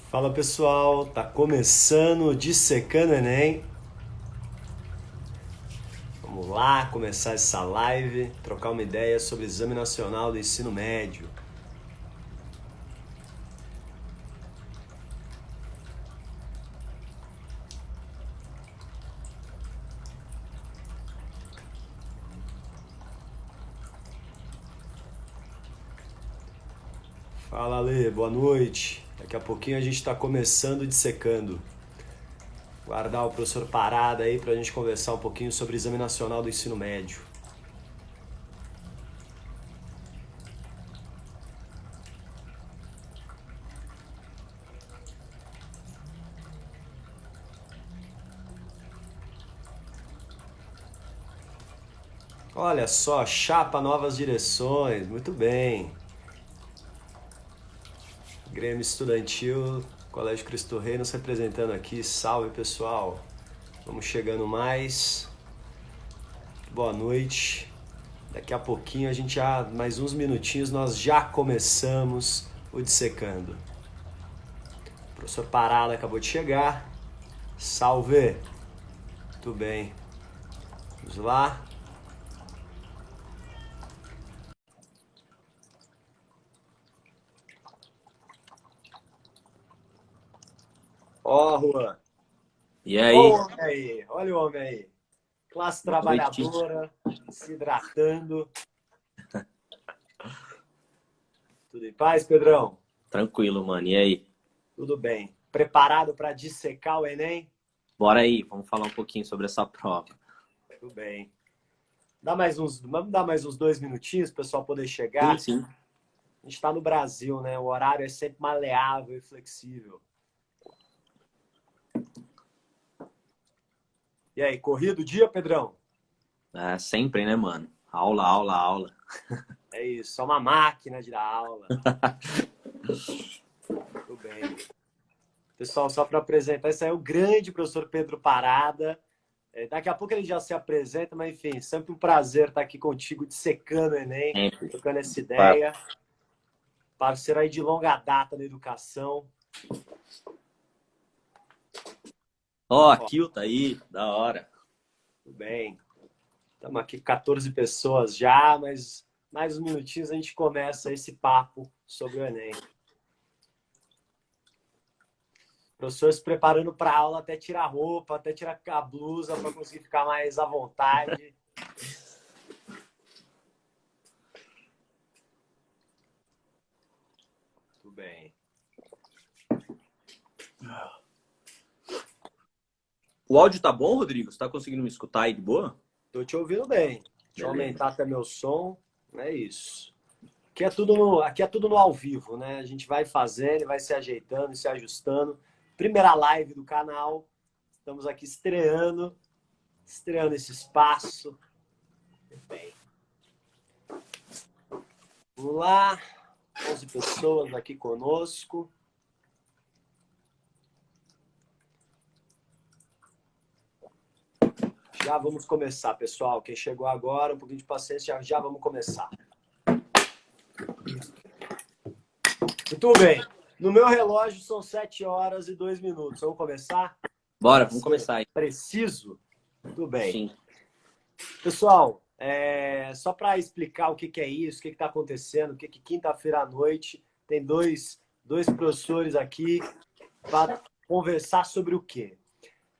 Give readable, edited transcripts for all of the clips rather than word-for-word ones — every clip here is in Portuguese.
Fala pessoal, tá começando o Dissecando Enem. Vamos lá começar essa live, trocar uma ideia sobre o Exame Nacional do Ensino Médio. Fala Ale, boa noite. Daqui a pouquinho a gente está começando o Dissecando. Guardar o professor Parada aí pra gente conversar um pouquinho sobre o Exame Nacional do Ensino Médio. Olha só, chapa novas direções, muito bem. Grêmio Estudantil, Colégio Cristo Rei nos representando aqui. Salve pessoal, vamos chegando mais. Boa noite. Daqui a pouquinho a gente já, mais uns minutinhos, nós já começamos o Dissecando. O professor Parada acabou de chegar. Salve! Muito bem. Vamos lá. Ó, Juan. E Ó o aí, homem aí. Olha o homem aí. Classe boa noite. trabalhadora, se hidratando. Tudo em paz, Pedrão? Tranquilo, mano. E aí? Tudo bem. Preparado para dissecar o Enem? Bora aí, vamos falar um pouquinho sobre essa prova. Tudo bem. Vamos dar mais uns 2 minutinhos para o pessoal poder Sim, chegar. sim. A gente está no Brasil, né? O horário é sempre maleável e flexível. E aí, corrido o dia, Pedrão? É, sempre, né, mano? Aula, aula, aula. É isso, é uma máquina de dar aula. Tudo bem. Pessoal, só para apresentar, esse aí é o grande professor Pedro Parada. Daqui a pouco ele já se apresenta, mas enfim, sempre um prazer estar aqui contigo, dissecando o Enem, Sempre. trocando essa Claro. ideia. Parceiro aí de longa data da educação. Ó, a Ó, Kill tá aí, da hora. tudo bem. Estamos aqui com 14 pessoas já, mas mais uns minutinhos a gente começa esse papo sobre o Enem. Professor se preparando para a aula, até tirar a roupa, até tirar a blusa para conseguir ficar mais à vontade. Tudo bem. O áudio tá bom, Rodrigo? Você tá conseguindo me escutar aí de boa? Estou te ouvindo bem. Deixa eu Beleza. aumentar até meu som. É isso. Aqui é tudo no ao vivo, né? A gente vai fazendo, vai se ajeitando, se ajustando. Primeira live do canal. Estamos aqui estreando esse espaço. Bem. Vamos lá. 11 pessoas aqui conosco. Já vamos começar, pessoal. Quem chegou agora, um pouquinho de paciência, já vamos começar. Muito bem. No meu relógio são 7 horas e 2 minutos. Vamos começar? Bora, Para vamos ser começar aí. preciso? Tudo bem. Sim. Pessoal, só para explicar o que é isso, o que está acontecendo, o que quinta-feira à noite tem dois professores aqui para conversar sobre o quê?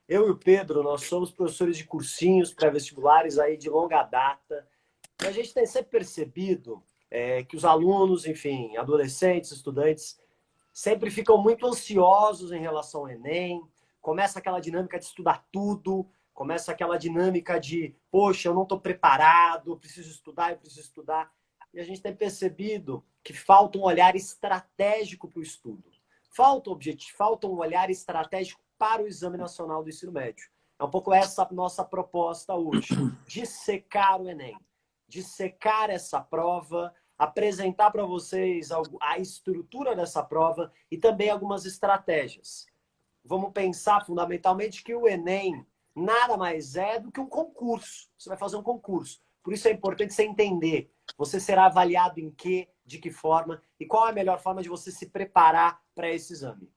Eu e o Pedro, nós somos professores de cursinhos pré-vestibulares aí de longa data. E a gente tem sempre percebido que os alunos, enfim, adolescentes, estudantes, sempre ficam muito ansiosos em relação ao Enem. Começa aquela dinâmica de estudar tudo, começa aquela dinâmica de, poxa, eu não estou preparado, eu preciso estudar, eu preciso estudar. E a gente tem percebido que falta um olhar estratégico para o estudo. Falta um olhar estratégico para o Exame Nacional do Ensino Médio. É um pouco essa a nossa proposta hoje, dissecar o Enem, dissecar essa prova, apresentar para vocês a estrutura dessa prova e também algumas estratégias. Vamos pensar fundamentalmente que o Enem nada mais é do que um concurso. Você vai fazer um concurso. Por isso é importante você entender. Você será avaliado em quê, de que forma e qual é a melhor forma de você se preparar para esse exame.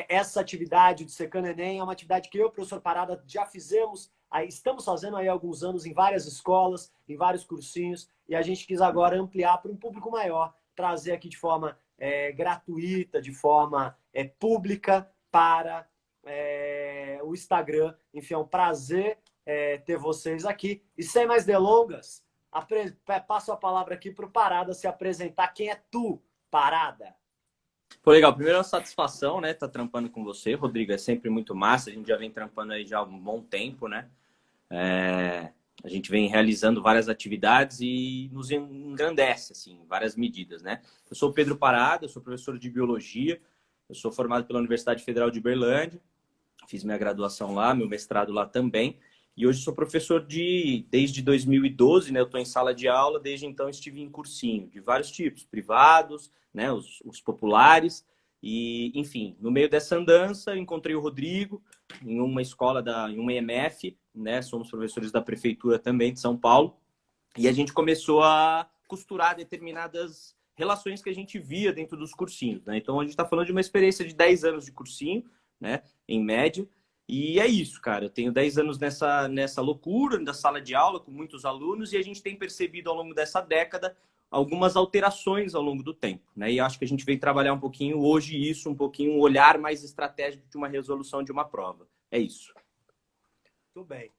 essa atividade de Secando Enem é uma atividade que eu e o professor Parada já fizemos, estamos fazendo aí há alguns anos em várias escolas, em vários cursinhos, e a gente quis agora ampliar para um público maior, trazer aqui de forma gratuita, de forma pública para o Instagram. Enfim, é um prazer ter vocês aqui. E sem mais delongas, passo a palavra aqui para o Parada se apresentar. Quem é tu, Parada? Pô, legal. Primeiro, é uma satisfação, né? Tá trampando com você, Rodrigo. É sempre muito massa. A gente já vem trampando aí já há um bom tempo, né? A gente vem realizando várias atividades e nos engrandece, assim, várias medidas, né? Eu sou o Pedro Parada, eu sou professor de Biologia. Eu sou formado pela Universidade Federal de Uberlândia. Fiz minha graduação lá, meu mestrado lá também. E hoje sou professor desde 2012, né? Eu estou em sala de aula, desde então estive em cursinho de vários tipos, privados, né? Os populares. E, enfim, no meio dessa andança, encontrei o Rodrigo em uma escola, em uma EMF, né? Somos professores da prefeitura também de São Paulo. E a gente começou a costurar determinadas relações que a gente via dentro dos cursinhos, né? Então, a gente está falando de uma experiência de 10 anos de cursinho, né? Em média. E é isso, cara. Eu tenho 10 anos nessa loucura da sala de aula com muitos alunos e a gente tem percebido ao longo dessa década algumas alterações ao longo do tempo, né? E acho que a gente veio trabalhar um pouquinho hoje isso, um pouquinho um olhar mais estratégico de uma resolução de uma prova. É isso. Tudo bem.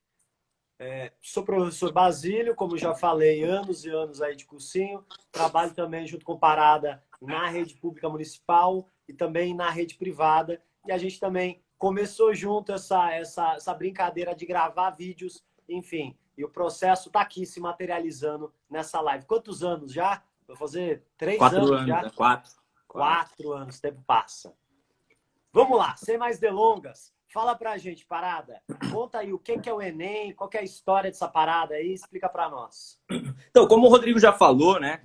Sou professor Basílio, como já falei, anos e anos aí de cursinho. Trabalho também junto com Parada na rede pública municipal e também na rede privada. E a gente também começou junto essa brincadeira de gravar vídeos, enfim. E o processo está aqui se materializando nessa live. Quantos anos já? Vou fazer 3 anos já? Né? 4. 4 anos, o tempo passa. Vamos lá, sem mais delongas. Fala pra gente, Parada. Conta aí o que é o Enem, qual que é a história dessa parada aí, explica pra nós. Então, como o Rodrigo já falou, né?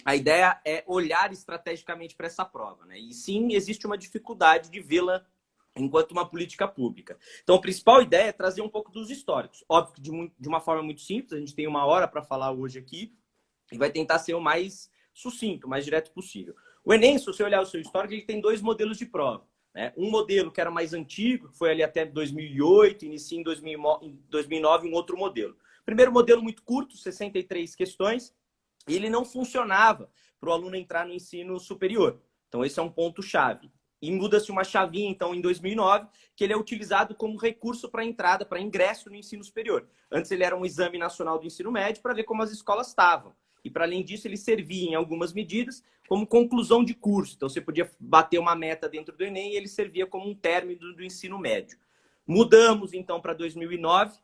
A ideia é olhar estrategicamente para essa prova, né? E sim, existe uma dificuldade de vê-la enquanto uma política pública. Então, a principal ideia é trazer um pouco dos históricos. Óbvio que de uma forma muito simples, a gente tem 1 hora para falar hoje aqui e vai tentar ser o mais sucinto, o mais direto possível. O Enem, se você olhar o seu histórico, ele tem 2 modelos de prova. Né? Um modelo que era mais antigo, que foi ali até 2008, inicia em 2009, um outro modelo. Primeiro modelo muito curto, 63 questões, e ele não funcionava para o aluno entrar no ensino superior. Então, esse é um ponto-chave. E muda-se uma chavinha, então, em 2009, que ele é utilizado como recurso para entrada, para ingresso no ensino superior. Antes ele era um exame nacional do ensino médio para ver como as escolas estavam. E, para além disso, ele servia, em algumas medidas, como conclusão de curso. Então, você podia bater uma meta dentro do Enem e ele servia como um término do ensino médio. Mudamos, então, para 2009,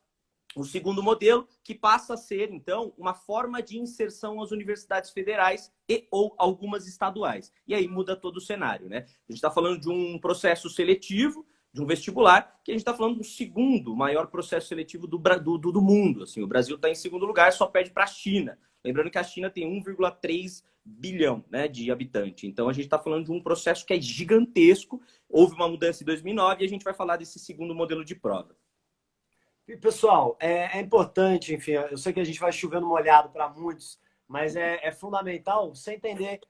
o segundo modelo, que passa a ser, então, uma forma de inserção às universidades federais e ou algumas estaduais. E aí muda todo o cenário, né? A gente está falando de um processo seletivo, de um vestibular, que a gente está falando do segundo maior processo seletivo do mundo. Assim, o Brasil está em segundo lugar, só perde para a China. Lembrando que a China tem 1,3 bilhão, né, de habitantes. Então, a gente está falando de um processo que é gigantesco. Houve uma mudança em 2009 e a gente vai falar desse segundo modelo de prova. E, pessoal, é importante, enfim, eu sei que a gente vai chovendo molhado para muitos, mas é fundamental você entender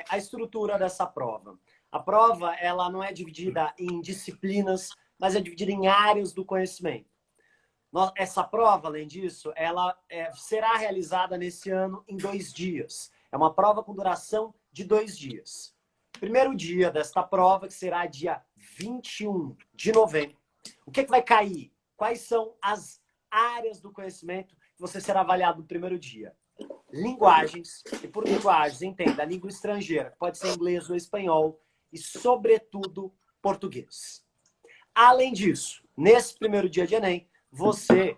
a estrutura dessa prova. A prova, ela não é dividida em disciplinas, mas é dividida em áreas do conhecimento. Essa prova, além disso, ela será realizada nesse ano em 2 dias. É uma prova com duração de 2 dias. Primeiro dia desta prova, que será dia 21 de novembro. O que vai cair? Quais são as áreas do conhecimento que você será avaliado no primeiro dia? Linguagens, e por linguagens, entenda, a língua estrangeira, pode ser inglês ou espanhol, e, sobretudo, português. Além disso, nesse primeiro dia de Enem, você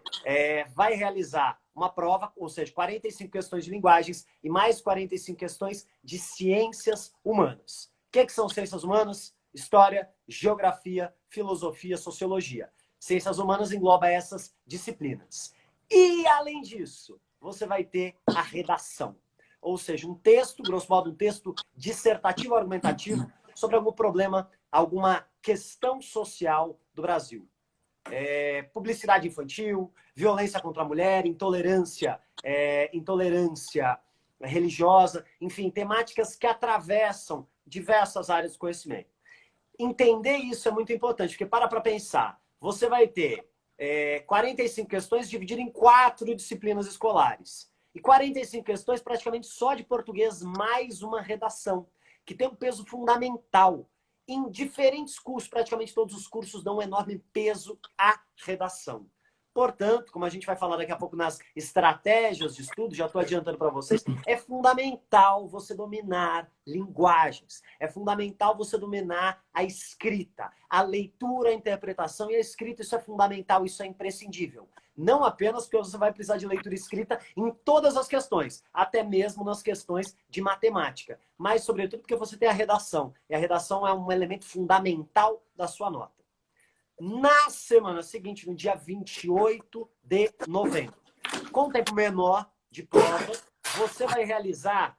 vai realizar uma prova, ou seja, 45 questões de linguagens e mais 45 questões de ciências humanas. O que são ciências humanas? História, geografia, filosofia, sociologia. Ciências humanas engloba essas disciplinas. E, além disso, você vai ter a redação. Ou seja, um texto, grosso modo, um texto dissertativo argumentativo sobre algum problema, alguma questão social do Brasil. Publicidade infantil, violência contra a mulher, intolerância religiosa, enfim, temáticas que atravessam diversas áreas do conhecimento. entender isso é muito importante, porque para pensar. Você vai ter 45 questões divididas em 4 disciplinas escolares. E 45 questões praticamente só de português, mais uma redação, que tem um peso fundamental. Em diferentes cursos, praticamente todos os cursos dão um enorme peso à redação. Portanto, como a gente vai falar daqui a pouco nas estratégias de estudo, já estou adiantando para vocês, é fundamental você dominar linguagens. É fundamental você dominar a escrita, a leitura, a interpretação e a escrita. Isso é fundamental, isso é imprescindível. Não apenas porque você vai precisar de leitura e escrita em todas as questões, até mesmo nas questões de matemática. Mas, sobretudo, porque você tem a redação. E a redação é um elemento fundamental da sua nota. Na semana seguinte, no dia 28 de novembro, com um tempo menor de prova, você vai realizar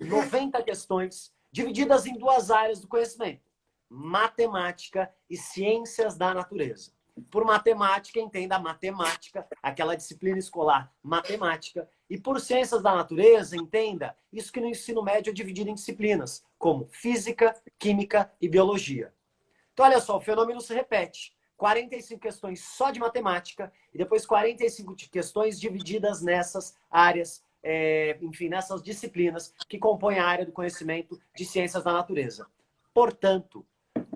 90 questões divididas em 2 áreas do conhecimento: matemática e ciências da natureza. Por matemática, entenda a matemática, aquela disciplina escolar matemática. E por ciências da natureza, entenda isso que no ensino médio é dividido em disciplinas, como física, química e biologia. Então, olha só, o fenômeno se repete. 45 questões só de matemática e depois 45 questões divididas nessas áreas, enfim, nessas disciplinas que compõem a área do conhecimento de ciências da natureza. Portanto,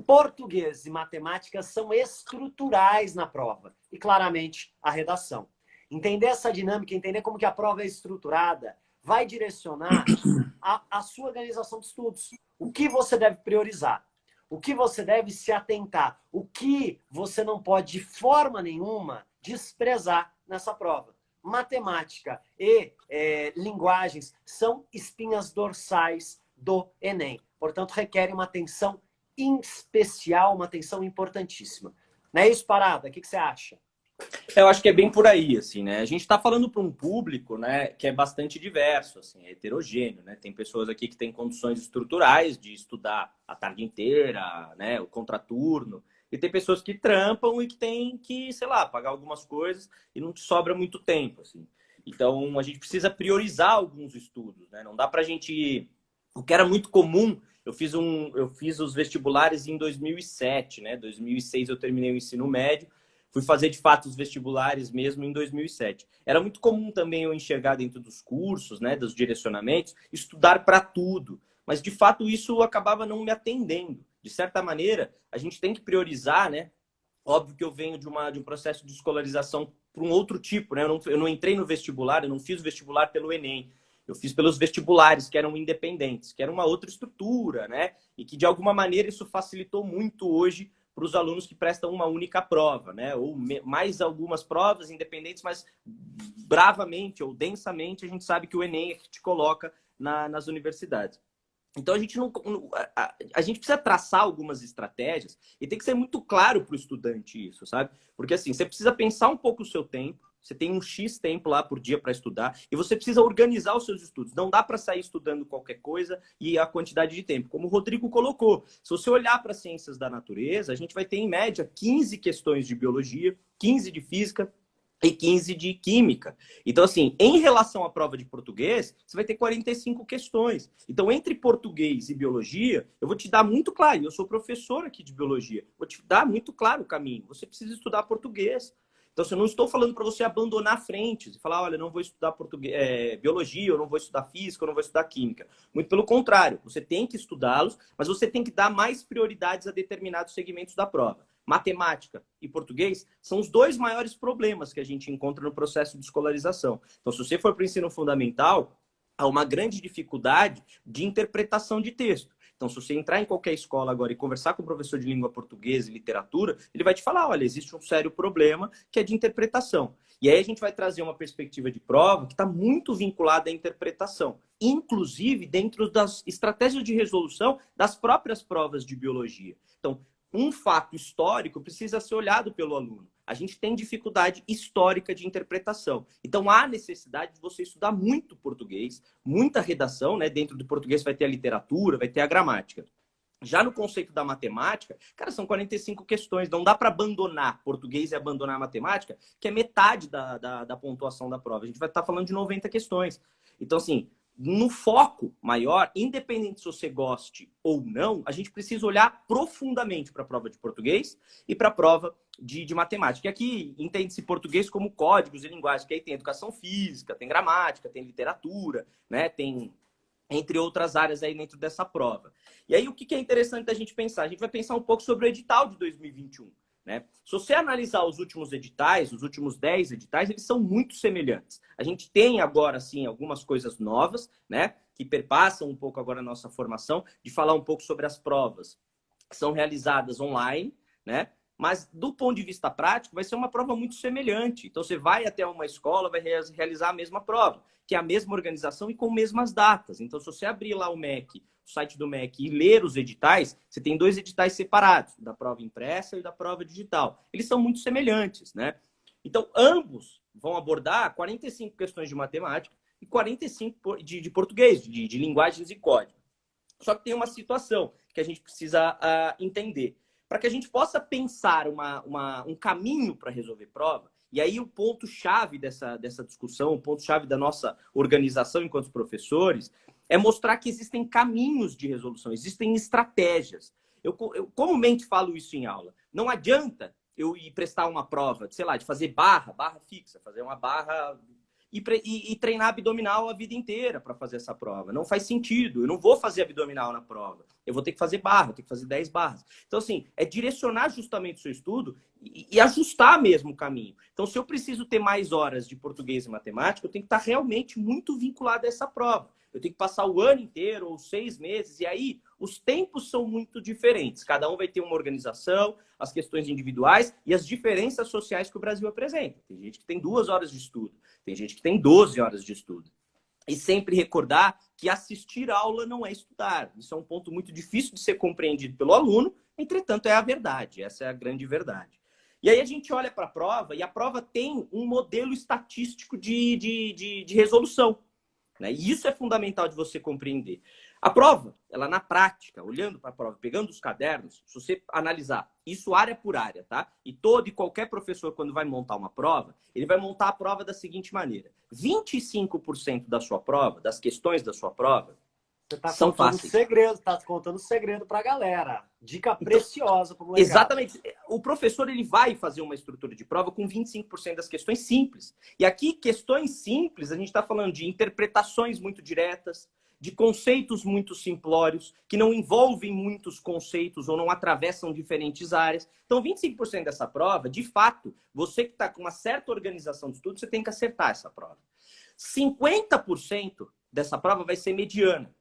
português e matemática são estruturais na prova e, claramente, a redação. Entender essa dinâmica, entender como que a prova é estruturada, vai direcionar a sua organização de estudos. O que você deve priorizar? O que você deve se atentar? O que você não pode, de forma nenhuma, desprezar nessa prova? Matemática e linguagens são espinhas dorsais do Enem. Portanto, requerem uma atenção especial, uma atenção importantíssima. Não é isso, Parada? O que você acha? Eu acho que é bem por aí, assim, né? A gente está falando para um público, né, que é bastante diverso, assim, é heterogêneo, né? Tem pessoas aqui que têm condições estruturais de estudar a tarde inteira, né, o contraturno, e tem pessoas que trampam e que têm que, sei lá, pagar algumas coisas e não te sobra muito tempo, assim. Então, a gente precisa priorizar alguns estudos, né? Não dá para a gente... O que era muito comum, eu fiz os vestibulares em 2007, né? 2006 eu terminei o ensino médio. Fui fazer, de fato, os vestibulares mesmo em 2007. Era muito comum também eu enxergar dentro dos cursos, né, dos direcionamentos, estudar para tudo. Mas, de fato, isso acabava não me atendendo. De certa maneira, a gente tem que priorizar, né? Óbvio que eu venho de um processo de escolarização para um outro tipo, né? Eu não entrei no vestibular, eu não fiz o vestibular pelo Enem. Eu fiz pelos vestibulares, que eram independentes, que era uma outra estrutura, né? E que, de alguma maneira, isso facilitou muito hoje para os alunos que prestam uma única prova, né? Ou mais algumas provas independentes, mas bravamente ou densamente a gente sabe que o Enem é que te coloca nas universidades. Então a gente a gente precisa traçar algumas estratégias e tem que ser muito claro para o estudante isso, sabe? Porque assim, você precisa pensar um pouco o seu tempo. Você tem um X tempo lá por dia para estudar e você precisa organizar os seus estudos. Não dá para sair estudando qualquer coisa e a quantidade de tempo. Como o Rodrigo colocou, se você olhar para as ciências da natureza, a gente vai ter, em média, 15 questões de biologia, 15 de física e 15 de química. Então, assim, em relação à prova de português, você vai ter 45 questões. Então, entre português e biologia, eu vou te dar muito claro, eu sou professor aqui de biologia, vou te dar muito claro o caminho. Você precisa estudar português. Então, eu não estou falando para você abandonar frentes e falar, olha, não vou estudar biologia, eu não vou estudar física, eu não vou estudar química. Muito pelo contrário, você tem que estudá-los, mas você tem que dar mais prioridades a determinados segmentos da prova. Matemática e português são os 2 maiores problemas que a gente encontra no processo de escolarização. Então, se você for para o ensino fundamental, há uma grande dificuldade de interpretação de texto. Então, se você entrar em qualquer escola agora e conversar com o professor de língua portuguesa e literatura, ele vai te falar, olha, existe um sério problema que é de interpretação. E aí a gente vai trazer uma perspectiva de prova que está muito vinculada à interpretação, inclusive dentro das estratégias de resolução das próprias provas de biologia. Então, um fato histórico precisa ser olhado pelo aluno. A gente tem dificuldade histórica de interpretação. Então, há necessidade de você estudar muito português, muita redação, né? Dentro do português vai ter a literatura, vai ter a gramática. Já no conceito da matemática, cara, são 45 questões. Não dá para abandonar português e abandonar a matemática, que é metade da pontuação da prova. A gente vai estar falando de 90 questões. Então, assim, no foco maior, independente se você goste ou não, a gente precisa olhar profundamente para a prova de português e para a prova de matemática. E aqui entende-se português como códigos e linguagem, que aí tem educação física, tem gramática, tem literatura, né? Tem, entre outras áreas aí dentro dessa prova. E aí o que é interessante da gente pensar? A gente vai pensar um pouco sobre o edital de 2021. Né? Se você analisar os últimos editais, os últimos 10 editais, eles são muito semelhantes. A gente tem agora, sim, algumas coisas novas, né, que perpassam um pouco agora a nossa formação, de falar um pouco sobre as provas que são realizadas online, né? Mas, do ponto de vista prático, vai ser uma prova muito semelhante. Então, você vai até uma escola, vai realizar a mesma prova, que é a mesma organização e com mesmas datas. Então, se você abrir lá o MEC, o site do MEC, e ler os editais, você tem 2 editais separados, da prova impressa e da prova digital. Eles são muito semelhantes, né? Então, ambos vão abordar 45 questões de matemática e 45 de português, de linguagens e código. Só que tem uma situação que a gente precisa entender. Para que a gente possa pensar um caminho para resolver prova, e aí o ponto-chave dessa discussão, o ponto-chave da nossa organização enquanto professores, é mostrar que existem caminhos de resolução, existem estratégias. Eu comumente falo isso em aula. Não adianta eu ir prestar uma prova, sei lá, de fazer barra fixa, fazer uma barra e treinar abdominal a vida inteira para fazer essa prova. Não faz sentido. Eu não vou fazer abdominal na prova. Eu vou ter que fazer barra, eu tenho que fazer 10 barras. Então, assim, é direcionar justamente o seu estudo e ajustar mesmo o caminho. Então, se eu preciso ter mais horas de português e matemática, eu tenho que estar realmente muito vinculado a essa prova. Eu tenho que passar o ano inteiro ou 6 meses. E aí, os tempos são muito diferentes. Cada um vai ter uma organização, as questões individuais e as diferenças sociais que o Brasil apresenta. Tem gente que tem 2 horas de estudo. Tem gente que tem 12 horas de estudo. E sempre recordar que assistir aula não é estudar. Isso é um ponto muito difícil de ser compreendido pelo aluno, entretanto, é a verdade. Essa é a grande verdade. E aí a gente olha para a prova, e a prova tem um modelo estatístico de resolução. Né? E isso é fundamental de você compreender. A prova, ela na prática, olhando para a prova, pegando os cadernos, se você analisar isso área por área, tá? E todo e qualquer professor, quando vai montar uma prova, ele vai montar a prova da seguinte maneira: 25% da sua prova, das questões da sua prova, são fáceis. Tá contando segredo para a galera. Dica preciosa para o molecada. Exatamente. O professor ele vai fazer uma estrutura de prova com 25% das questões simples. E aqui, questões simples, a gente está falando de interpretações muito diretas, de conceitos muito simplórios, que não envolvem muitos conceitos ou não atravessam diferentes áreas. Então, 25% dessa prova, de fato, você que está com uma certa organização de estudo, você tem que acertar essa prova. 50% dessa prova vai ser mediana.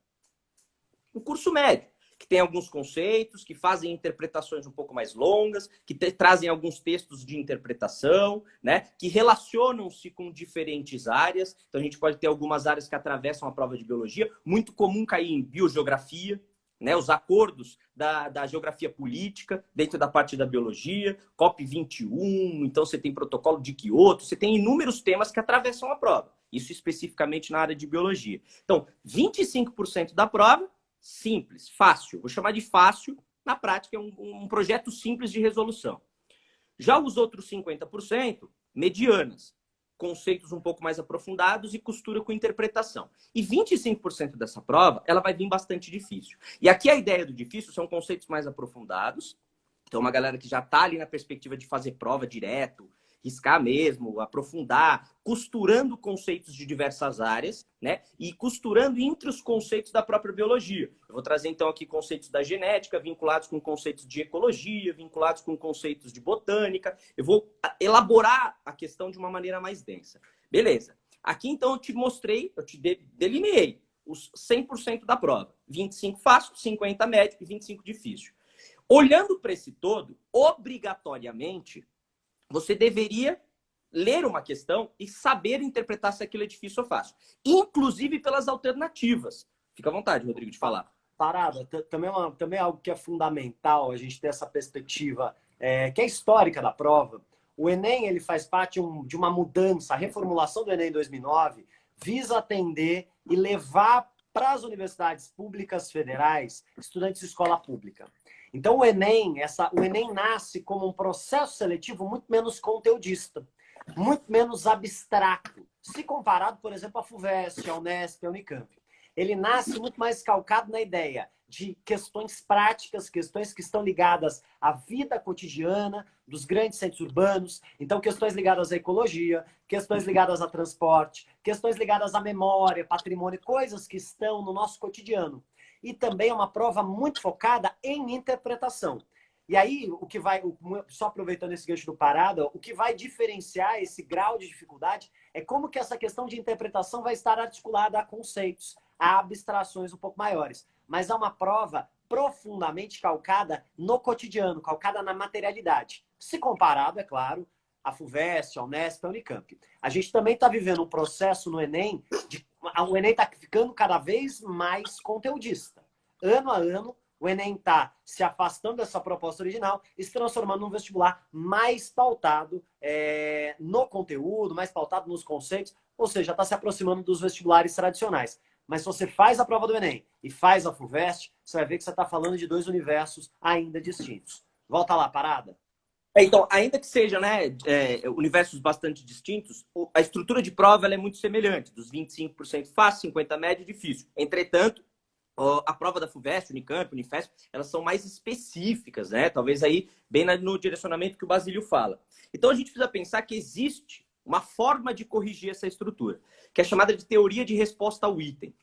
Um curso médio, que tem alguns conceitos, que fazem interpretações um pouco mais longas, que trazem alguns textos de interpretação, né? Que relacionam-se com diferentes áreas. Então, a gente pode ter algumas áreas que atravessam a prova de biologia. Muito comum cair em biogeografia, né? Os acordos da geografia política dentro da parte da biologia, COP21, então você tem protocolo de Kyoto, você tem inúmeros temas que atravessam a prova. Isso especificamente na área de biologia. Então, 25% da prova, simples, fácil. Vou chamar de fácil. Na prática, é um projeto simples de resolução. Já os outros 50%, medianas. Conceitos um pouco mais aprofundados e costura com interpretação. E 25% dessa prova, ela vai vir bastante difícil. E aqui a ideia do difícil são conceitos mais aprofundados. Então, uma galera que já está ali na perspectiva de fazer prova direto, riscar mesmo, aprofundar, costurando conceitos de diversas áreas, né? E costurando entre os conceitos da própria biologia. Eu vou trazer, então, aqui conceitos da genética, vinculados com conceitos de ecologia, vinculados com conceitos de botânica. Eu vou elaborar a questão de uma maneira mais densa. Beleza. Aqui, então, eu te mostrei, eu te delineei os 100% da prova. 25 fácil, 50 médio e 25 difícil. Olhando para esse todo, obrigatoriamente, você deveria ler uma questão e saber interpretar se aquilo é difícil ou fácil. Inclusive pelas alternativas. Fica à vontade, Rodrigo, de falar. Parada, também é algo que é fundamental a gente ter essa perspectiva que é histórica da prova. O Enem ele faz parte de uma mudança, a reformulação do Enem em 2009 visa atender e levar para as universidades públicas federais estudantes de escola pública. Então, o Enem nasce como um processo seletivo muito menos conteudista, muito menos abstrato, se comparado, por exemplo, à FUVEST, à Unesp, à Unicamp. ele nasce muito mais calcado na ideia de questões práticas, questões que estão ligadas à vida cotidiana dos grandes centros urbanos. Então, questões ligadas à ecologia, questões ligadas a transporte, questões ligadas à memória, patrimônio, coisas que estão no nosso cotidiano. E também é uma prova muito focada em interpretação. E aí, o que vai, só aproveitando esse gancho do Parada, o que vai diferenciar esse grau de dificuldade é como que essa questão de interpretação vai estar articulada a conceitos, a abstrações um pouco maiores. Mas é uma prova profundamente calcada no cotidiano, calcada na materialidade. Se comparado, é claro, a FUVEST, a Unesp, a Unicamp. A gente também está vivendo um processo no Enem, o Enem está ficando cada vez mais conteudista. Ano a ano, o Enem está se afastando dessa proposta original e se transformando num vestibular mais pautado no conteúdo, mais pautado nos conceitos, ou seja, está se aproximando dos vestibulares tradicionais. Mas se você faz a prova do Enem e faz a FUVEST, você vai ver que você está falando de dois universos ainda distintos. Volta lá, Parada. Então, ainda que sejam, né, universos bastante distintos, a estrutura de prova ela é muito semelhante, dos 25% fácil, 50% médio e difícil. Entretanto, a prova da FUVEST, Unicamp, Unifesp, elas são mais específicas, né? Talvez aí bem no direcionamento que o Basílio fala. Então, a gente precisa pensar que existe uma forma de corrigir essa estrutura, que é chamada de teoria de resposta ao item.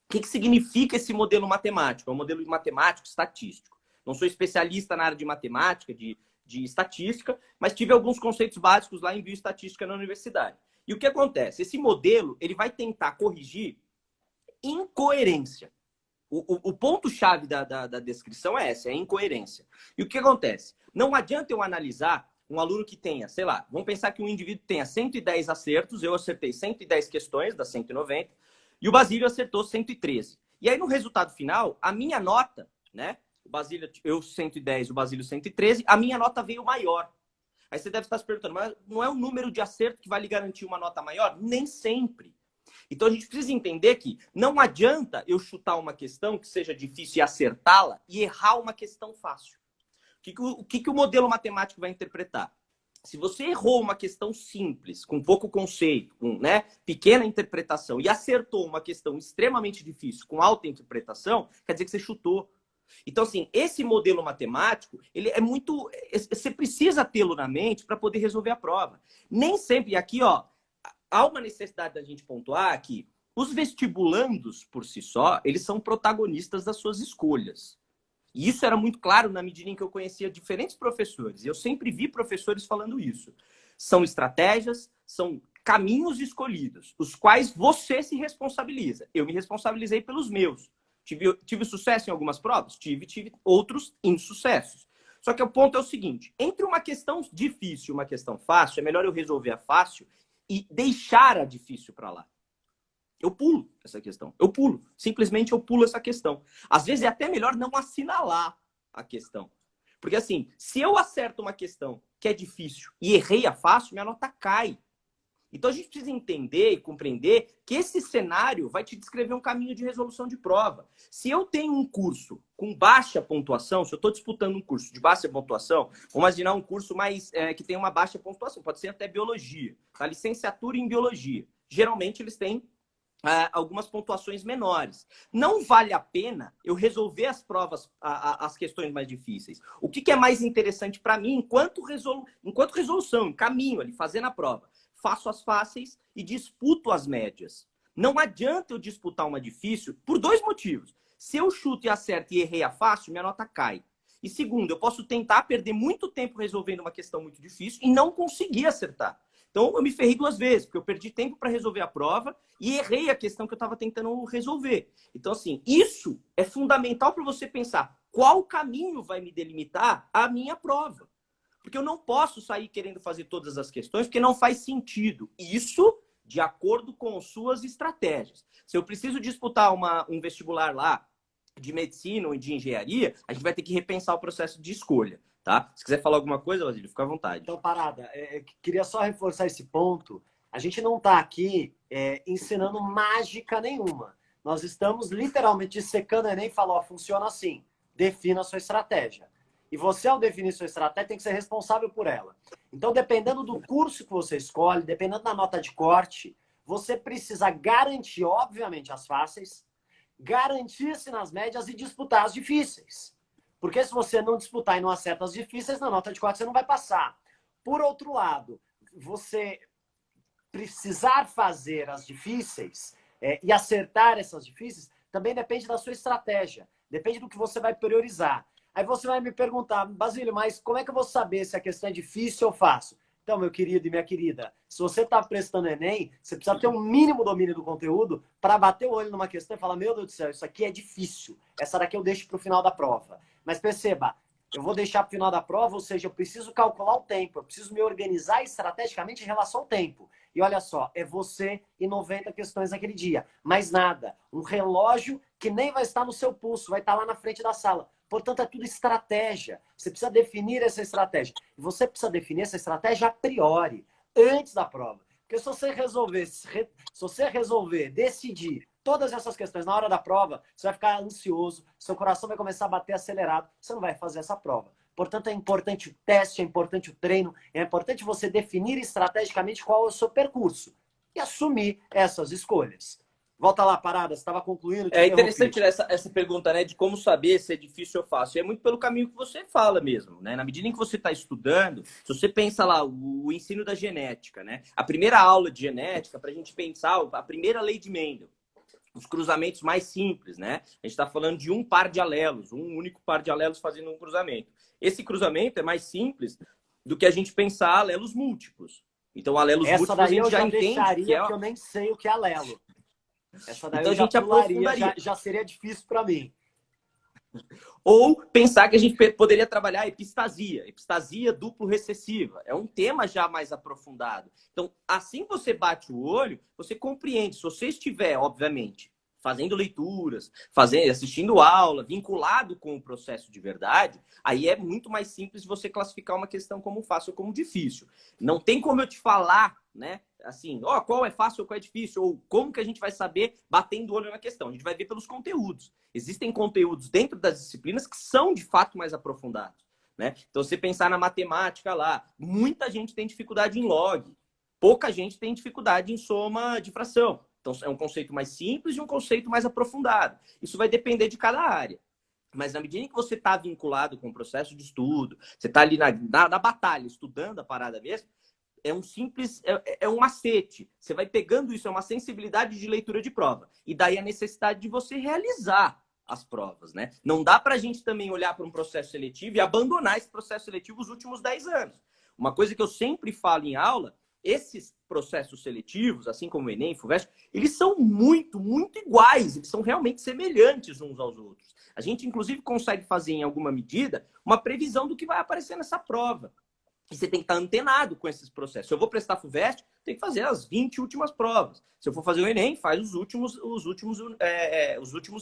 O que significa esse modelo matemático? É um modelo matemático estatístico. Não sou especialista na área de matemática, de estatística, mas tive alguns conceitos básicos lá em bioestatística na universidade. E o que acontece? Esse modelo ele vai tentar corrigir incoerência. O ponto-chave da descrição é essa, é a incoerência. E o que acontece? Não adianta eu analisar um aluno que tenha, sei lá, vamos pensar que um indivíduo tenha 110 acertos, eu acertei 110 questões das 190, e o Basílio acertou 113. E aí, no resultado final, a minha nota, né? O Basílio, eu 110, o Basílio 113, a minha nota veio maior. Aí você deve estar se perguntando, mas não é o número de acerto que vai lhe garantir uma nota maior? Nem sempre. Então, a gente precisa entender que não adianta eu chutar uma questão que seja difícil e acertá-la e errar uma questão fácil. O que o modelo matemático vai interpretar? Se você errou uma questão simples, com pouco conceito, com pequena interpretação, e acertou uma questão extremamente difícil, com alta interpretação, quer dizer que você chutou. Então, assim, esse modelo matemático, ele é muito... Você precisa tê-lo na mente para poder resolver a prova. Nem sempre, e aqui, ó, há uma necessidade da gente pontuar que os vestibulandos, por si só, eles são protagonistas das suas escolhas. E isso era muito claro na medida em que eu conhecia diferentes professores. E eu sempre vi professores falando isso. São estratégias, são caminhos escolhidos, os quais você se responsabiliza. Eu me responsabilizei pelos meus. Tive sucesso em algumas provas? Tive outros insucessos. Só que o ponto é o seguinte, entre uma questão difícil e uma questão fácil, é melhor eu resolver a fácil e deixar a difícil para lá. Eu pulo essa questão. Eu pulo. Simplesmente eu pulo essa questão. Às vezes é até melhor não assinalar a questão. Porque assim, se eu acerto uma questão que é difícil e errei a fácil, minha nota cai. Então a gente precisa entender e compreender que esse cenário vai te descrever um caminho de resolução de prova. Se eu tenho um curso com baixa pontuação, se eu estou disputando um curso de baixa pontuação, vamos imaginar um curso mais que tem uma baixa pontuação, pode ser até biologia, tá? Licenciatura em biologia. Geralmente eles têm algumas pontuações menores. Não vale a pena eu resolver as provas, as questões mais difíceis. O que é mais interessante para mim enquanto resolução, em caminho ali, fazendo a prova? Faço as fáceis e disputo as médias. Não adianta eu disputar uma difícil por dois motivos. Se eu chuto e acerto e errei a fácil, minha nota cai. E segundo, eu posso tentar perder muito tempo resolvendo uma questão muito difícil e não conseguir acertar. Então, eu me ferrei duas vezes, porque eu perdi tempo para resolver a prova e errei a questão que eu estava tentando resolver. Então, assim, isso é fundamental para você pensar qual caminho vai me delimitar a minha prova. Porque eu não posso sair querendo fazer todas as questões, porque não faz sentido. Isso de acordo com suas estratégias. Se eu preciso disputar um vestibular lá de medicina ou de engenharia, a gente vai ter que repensar o processo de escolha. Tá? Se quiser falar alguma coisa, Basílio, fica à vontade. Então, Parada, queria só reforçar esse ponto. A gente não está aqui ensinando mágica nenhuma. Nós estamos literalmente dissecando o Enem e falando, funciona assim, defina a sua estratégia. E você, ao definir sua estratégia, tem que ser responsável por ela. Então, dependendo do curso que você escolhe, dependendo da nota de corte, você precisa garantir, obviamente, as fáceis garantir-se nas médias e disputar as difíceis. Porque se você não disputar e não acerta as difíceis, na nota de corte você não vai passar. Por outro lado, você precisar fazer as difíceis e acertar essas difíceis também depende da sua estratégia. Depende do que você vai priorizar. Aí você vai me perguntar, Basílio, mas como é que eu vou saber se a questão é difícil ou fácil? Então, meu querido e minha querida, se você está prestando Enem, você precisa ter um mínimo domínio do conteúdo para bater o olho numa questão e falar, meu Deus do céu, isso aqui é difícil. Essa daqui eu deixo para o final da prova. Mas perceba, eu vou deixar para o final da prova, ou seja, eu preciso calcular o tempo, eu preciso me organizar estrategicamente em relação ao tempo. E olha só, é você e 90 questões naquele dia. Mais nada. Um relógio que nem vai estar no seu pulso, vai estar lá na frente da sala. Portanto, é tudo estratégia. Você precisa definir essa estratégia. E você precisa definir essa estratégia a priori, antes da prova. Porque se você resolver decidir todas essas questões na hora da prova, você vai ficar ansioso, seu coração vai começar a bater acelerado, você não vai fazer essa prova. Portanto, é importante o teste, é importante o treino, é importante você definir estrategicamente qual é o seu percurso e assumir essas escolhas. Volta lá, Parada, você estava concluindo. É interessante essa pergunta, né, de como saber se é difícil ou fácil. É muito pelo caminho que você fala mesmo, né? Na medida em que você está estudando, se você pensa lá, o ensino da genética, né? A primeira aula de genética, para a gente pensar, a primeira lei de Mendel, os cruzamentos mais simples, né? A gente está falando de um par de alelos, um único par de alelos fazendo um cruzamento. Esse cruzamento é mais simples do que a gente pensar alelos múltiplos. Então, alelos múltiplos a gente já entende que eu nem sei o que é alelo. Essa daí então eu já a gente aprofundaria. Já seria difícil para mim. Ou pensar que a gente poderia trabalhar epistasia duplo recessiva. É um tema já mais aprofundado. Então, assim que você bate o olho, você compreende. Se você estiver, obviamente, fazendo leituras, assistindo aula, vinculado com o processo de verdade, aí é muito mais simples você classificar uma questão como fácil ou como difícil. Não tem como eu te falar, né? Assim, qual é fácil ou qual é difícil, ou como que a gente vai saber batendo o olho na questão. A gente vai ver pelos conteúdos. Existem conteúdos dentro das disciplinas que são, de fato, mais aprofundados, né? Então, você pensar na matemática lá, muita gente tem dificuldade em log, pouca gente tem dificuldade em soma de fração. Então, é um conceito mais simples e um conceito mais aprofundado. Isso vai depender de cada área. Mas na medida em que você está vinculado com o processo de estudo, você está ali na batalha, estudando a parada mesmo, é um simples, é um macete. Você vai pegando isso, é uma sensibilidade de leitura de prova. E daí a necessidade de você realizar as provas, né? Não dá para a gente também olhar para um processo seletivo e abandonar esse processo seletivo os últimos 10 anos. Uma coisa que eu sempre falo em aula, esses processos seletivos, assim como o Enem, FUVEST, eles são muito, muito iguais, eles são realmente semelhantes uns aos outros. A gente, inclusive, consegue fazer, em alguma medida, uma previsão do que vai aparecer nessa prova. E você tem que estar antenado com esses processos. Se eu vou prestar FUVEST, tem que fazer as 20 últimas provas. Se eu for fazer o Enem, faz os últimos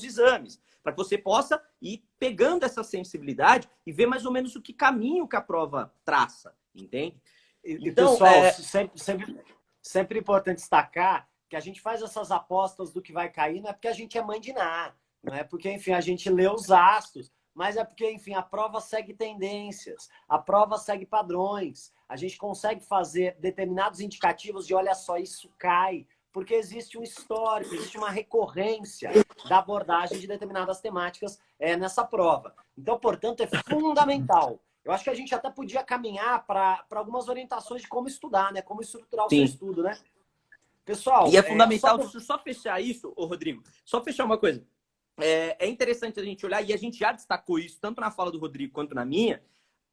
exames. Para que você possa ir pegando essa sensibilidade e ver mais ou menos o que caminho que a prova traça. Entende? Então, pessoal, sempre importante destacar que a gente faz essas apostas do que vai cair, não é porque a gente é mãe de nada. Não é porque, enfim, a gente lê os astros. Mas é porque, enfim, a prova segue tendências, a prova segue padrões. A gente consegue fazer determinados indicativos de, olha só, isso cai, porque existe um histórico, existe uma recorrência da abordagem de determinadas temáticas nessa prova. Então, portanto, é fundamental. Eu acho que a gente até podia caminhar para algumas orientações de como estudar, né? Como estruturar o seu estudo, né? Pessoal... E é fundamental, só fechar isso, Rodrigo, só fechar uma coisa. É interessante a gente olhar, e a gente já destacou isso, tanto na fala do Rodrigo quanto na minha,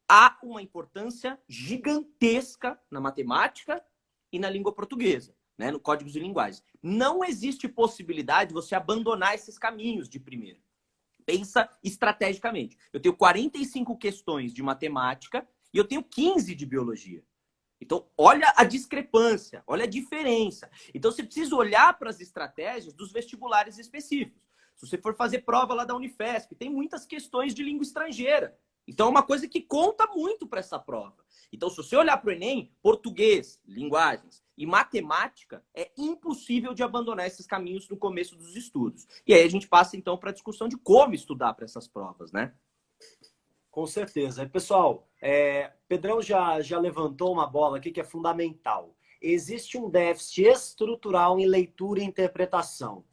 há uma importância gigantesca na matemática e na língua portuguesa, né, no códigos de linguagem. Não existe possibilidade de você abandonar esses caminhos de primeira. Pensa estrategicamente. Eu tenho 45 questões de matemática e eu tenho 15 de biologia. Então, olha a discrepância, olha a diferença. Então, você precisa olhar para as estratégias dos vestibulares específicos. Se você for fazer prova lá da Unifesp, tem muitas questões de língua estrangeira. Então, é uma coisa que conta muito para essa prova. Então, se você olhar para o Enem, português, linguagens e matemática, é impossível de abandonar esses caminhos no começo dos estudos. E aí a gente passa, então, para a discussão de como estudar para essas provas, né? Com certeza. Pessoal, Pedrão já levantou uma bola aqui que é fundamental. Existe um déficit estrutural em leitura e interpretação.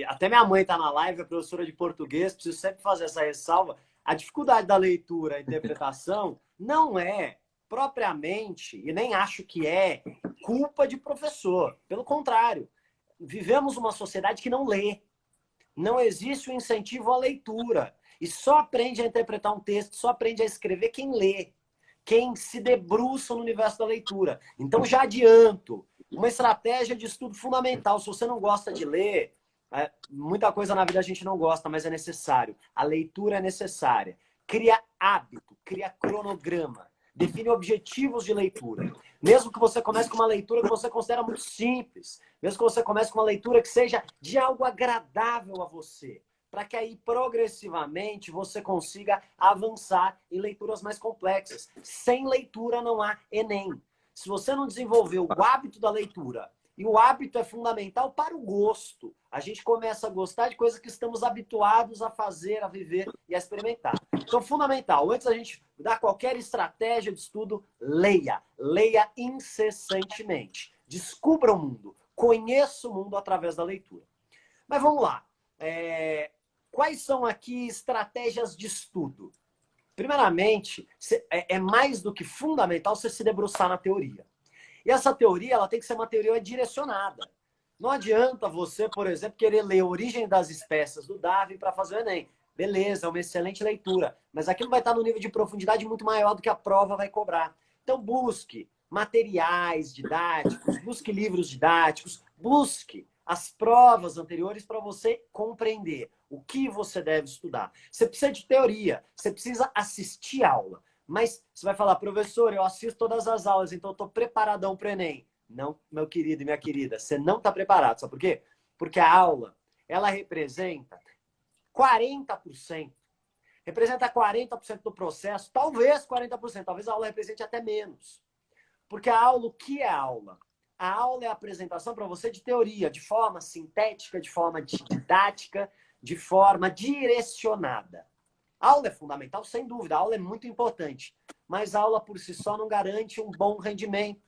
Até minha mãe está na live, é professora de português, preciso sempre fazer essa ressalva. A dificuldade da leitura e interpretação não é propriamente, e nem acho que é, culpa de professor. Pelo contrário, vivemos uma sociedade que não lê. Não existe o incentivo à leitura. E só aprende a interpretar um texto, só aprende a escrever quem lê, quem se debruça no universo da leitura. Então, já adianto, uma estratégia de estudo fundamental. Se você não gosta de ler, muita coisa na vida a gente não gosta, mas é necessário. A leitura é necessária. Cria hábito, cria cronograma, define objetivos de leitura. Mesmo que você comece com uma leitura que você considera muito simples, mesmo que você comece com uma leitura que seja de algo agradável a você, para que aí progressivamente você consiga avançar em leituras mais complexas. Sem leitura não há Enem. Se você não desenvolver o hábito da leitura, e o hábito é fundamental para o gosto, a gente começa a gostar de coisas que estamos habituados a fazer, a viver e a experimentar. Então, fundamental, antes da gente dar qualquer estratégia de estudo, leia. Leia incessantemente. Descubra o mundo. Conheça o mundo através da leitura. Mas vamos lá. Quais são aqui estratégias de estudo? Primeiramente, é mais do que fundamental você se debruçar na teoria. E essa teoria ela tem que ser uma teoria direcionada. Não adianta você, por exemplo, querer ler a Origem das Espécies do Darwin para fazer o Enem. Beleza, é uma excelente leitura, mas aquilo vai estar no nível de profundidade muito maior do que a prova vai cobrar. Então busque materiais didáticos, busque livros didáticos, busque as provas anteriores para você compreender o que você deve estudar. Você precisa de teoria, você precisa assistir aula. Mas você vai falar, professor, eu assisto todas as aulas, então eu estou preparadão para o Enem. Não, meu querido e minha querida, você não está preparado. Sabe por quê? Porque a aula, ela representa 40%. Representa 40% do processo, talvez 40%, talvez a aula represente até menos. Porque a aula, o que é a aula? A aula é a apresentação para você de teoria, de forma sintética, de forma didática, de forma direcionada. A aula é fundamental, sem dúvida, a aula é muito importante, mas a aula por si só não garante um bom rendimento.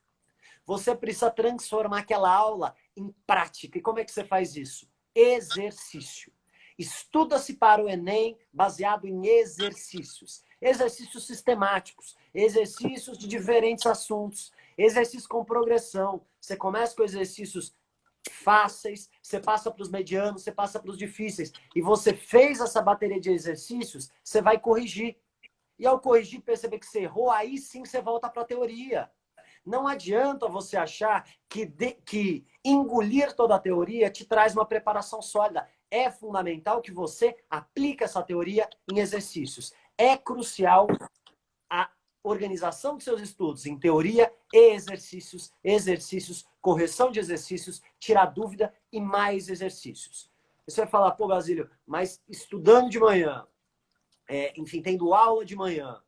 Você precisa transformar aquela aula em prática. E como é que você faz isso? Exercício. Estuda-se para o Enem baseado em exercícios. Exercícios sistemáticos, exercícios de diferentes assuntos, exercícios com progressão. Você começa com exercícios fáceis, você passa para os medianos, você passa para os difíceis. E você fez essa bateria de exercícios, você vai corrigir. E ao corrigir, perceber que você errou, aí sim você volta para a teoria. Não adianta você achar que engolir toda a teoria te traz uma preparação sólida. É fundamental que você aplique essa teoria em exercícios. É crucial a organização dos seus estudos em teoria e exercícios, correção de exercícios, tirar dúvida e mais exercícios. Você vai falar, pô, Basílio, mas estudando de manhã, enfim, tendo aula de manhã,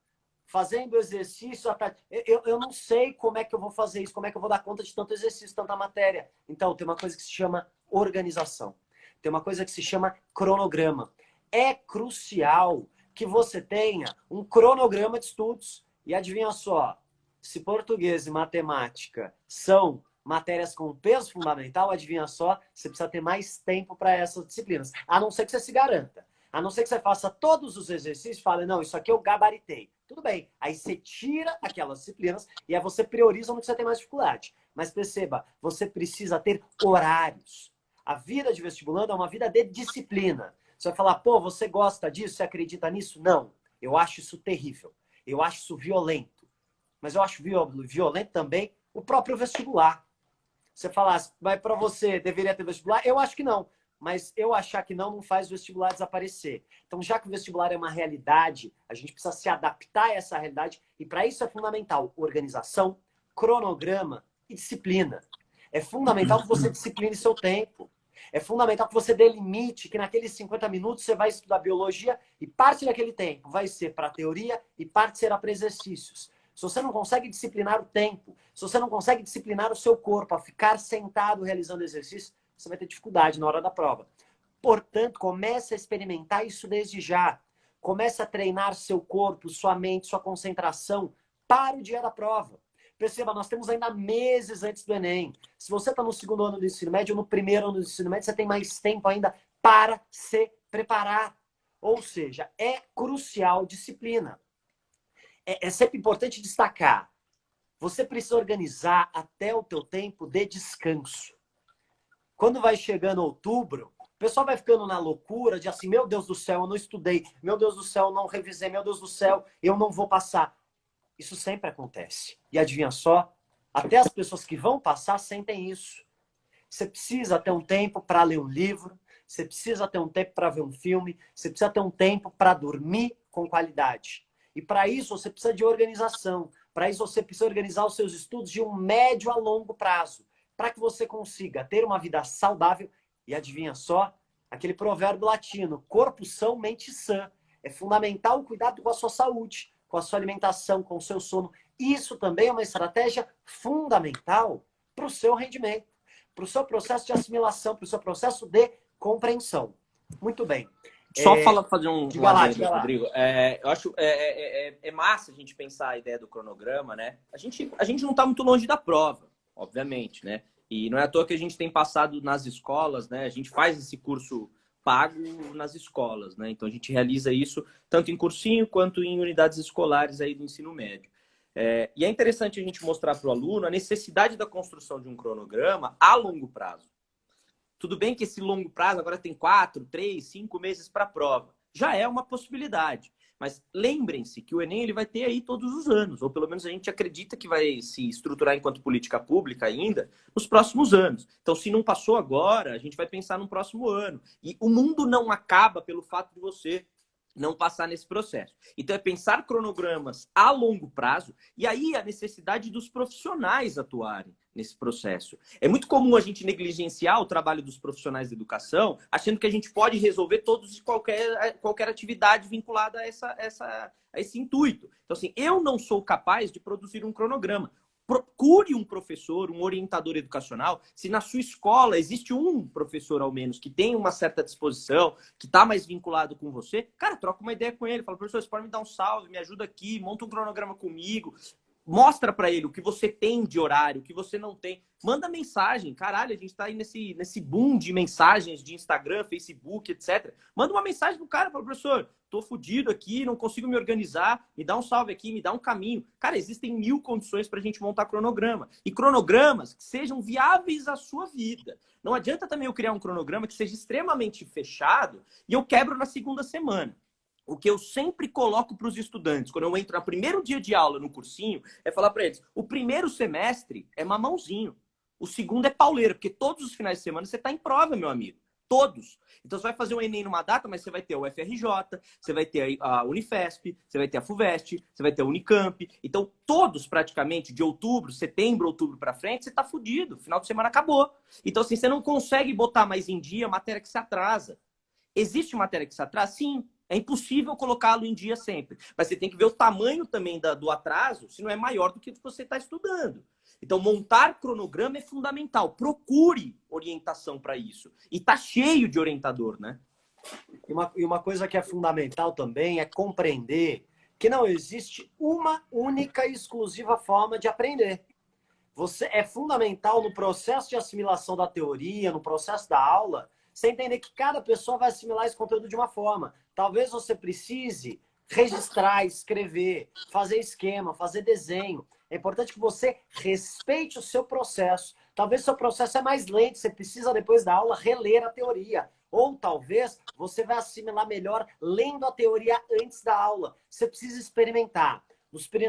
fazendo exercício à tarde, eu não sei como é que eu vou fazer isso, como é que eu vou dar conta de tanto exercício, tanta matéria. Então, tem uma coisa que se chama organização. Tem uma coisa que se chama cronograma. É crucial que você tenha um cronograma de estudos. E adivinha só, se português e matemática são matérias com peso fundamental, adivinha só, você precisa ter mais tempo para essas disciplinas. A não ser que você se garanta. A não ser que você faça todos os exercícios e fale, não, isso aqui eu gabaritei. Tudo bem. Aí você tira aquelas disciplinas e aí você prioriza no que você tem mais dificuldade. Mas perceba, você precisa ter horários. A vida de vestibulando é uma vida de disciplina. Você vai falar, pô, você gosta disso? Você acredita nisso? Não. Eu acho isso terrível. Eu acho isso violento. Mas eu acho violento também o próprio vestibular. Você falar, mas para você deveria ter vestibular? Eu acho que não. Mas eu achar que não faz o vestibular desaparecer. Então, já que o vestibular é uma realidade, a gente precisa se adaptar a essa realidade. E para isso é fundamental organização, cronograma e disciplina. É fundamental que você discipline seu tempo. É fundamental que você delimite que naqueles 50 minutos você vai estudar biologia e parte daquele tempo vai ser para teoria e parte será para exercícios. Se você não consegue disciplinar o tempo, se você não consegue disciplinar o seu corpo a ficar sentado realizando exercício, você vai ter dificuldade na hora da prova. Portanto, comece a experimentar isso desde já. Comece a treinar seu corpo, sua mente, sua concentração para o dia da prova. Perceba, nós temos ainda meses antes do Enem. Se você está no segundo ano do ensino médio ou no primeiro ano do ensino médio, você tem mais tempo ainda para se preparar. Ou seja, é crucial disciplina. É sempre importante destacar. Você precisa organizar até o teu tempo de descanso. Quando vai chegando outubro, o pessoal vai ficando na loucura de assim, meu Deus do céu, eu não estudei, meu Deus do céu, eu não revisei, meu Deus do céu, eu não vou passar. Isso sempre acontece. E adivinha só? Até as pessoas que vão passar sentem isso. Você precisa ter um tempo para ler um livro, você precisa ter um tempo para ver um filme, você precisa ter um tempo para dormir com qualidade. E para isso você precisa de organização. Para isso você precisa organizar os seus estudos de um médio a longo prazo, para que você consiga ter uma vida saudável. E adivinha só? Aquele provérbio latino, corpo são, mente sã. É fundamental o cuidado com a sua saúde, com a sua alimentação, com o seu sono. Isso também é uma estratégia fundamental para o seu rendimento, para o seu processo de assimilação, para o seu processo de compreensão. Muito bem. Só fazer um adendo, Rodrigo. Eu acho massa a gente pensar a ideia do cronograma, né? A gente não está muito longe da prova, obviamente, né? E não é à toa que a gente tem passado nas escolas, né? A gente faz esse curso pago nas escolas, né? Então a gente realiza isso tanto em cursinho quanto em unidades escolares aí do ensino médio. E é interessante a gente mostrar para o aluno a necessidade da construção de um cronograma a longo prazo. Tudo bem que esse longo prazo agora tem 4, 3, 5 meses para a prova. Já é uma possibilidade. Mas lembrem-se que o Enem ele vai ter aí todos os anos, ou pelo menos a gente acredita que vai se estruturar enquanto política pública ainda nos próximos anos. Então, se não passou agora, a gente vai pensar no próximo ano. E o mundo não acaba pelo fato de você não passar nesse processo. Então, é pensar cronogramas a longo prazo e aí a necessidade dos profissionais atuarem nesse processo. É muito comum a gente negligenciar o trabalho dos profissionais de educação, achando que a gente pode resolver todos e qualquer atividade vinculada a esse intuito. Então, assim, eu não sou capaz de produzir um cronograma. Procure um professor, um orientador educacional. Se na sua escola existe um professor, ao menos, que tem uma certa disposição, que está mais vinculado com você, cara, troca uma ideia com ele. Fala, professor, você pode me dar um salve, me ajuda aqui, monta um cronograma comigo. Mostra para ele o que você tem de horário, o que você não tem. Manda mensagem. Caralho, a gente está aí nesse boom de mensagens de Instagram, Facebook, etc. Manda uma mensagem pro cara. Fala, professor, tô fudido aqui, não consigo me organizar. Me dá um salve aqui, me dá um caminho. Cara, existem 1000 condições para a gente montar cronograma. E cronogramas que sejam viáveis à sua vida. Não adianta também eu criar um cronograma que seja extremamente fechado e eu quebro na segunda semana. O que eu sempre coloco para os estudantes, quando eu entro no primeiro dia de aula no cursinho, é falar para eles, o primeiro semestre é mamãozinho, o segundo é pauleira, porque todos os finais de semana você está em prova, meu amigo. Todos. Então você vai fazer o Enem numa data, mas você vai ter o FRJ, você vai ter a Unifesp, você vai ter a FUVEST, você vai ter a Unicamp. Então todos praticamente, de outubro, setembro, outubro para frente, você está fudido. Final de semana acabou. Então assim, você não consegue botar mais em dia a matéria que se atrasa. Existe matéria que se atrasa? Sim. É impossível colocá-lo em dia sempre. Mas você tem que ver o tamanho também do atraso, se não é maior do que você está estudando. Então, montar cronograma é fundamental. Procure orientação para isso. E tá cheio de orientador, né? E uma coisa que é fundamental também é compreender que não existe uma única e exclusiva forma de aprender. É fundamental no processo de assimilação da teoria, no processo da aula, você entender que cada pessoa vai assimilar esse conteúdo de uma forma. Talvez você precise registrar, escrever, fazer esquema, fazer desenho. É importante que você respeite o seu processo. Talvez o seu processo é mais lento, você precisa, depois da aula, reler a teoria. Ou talvez você vai assimilar melhor lendo a teoria antes da aula. Você precisa experimentar.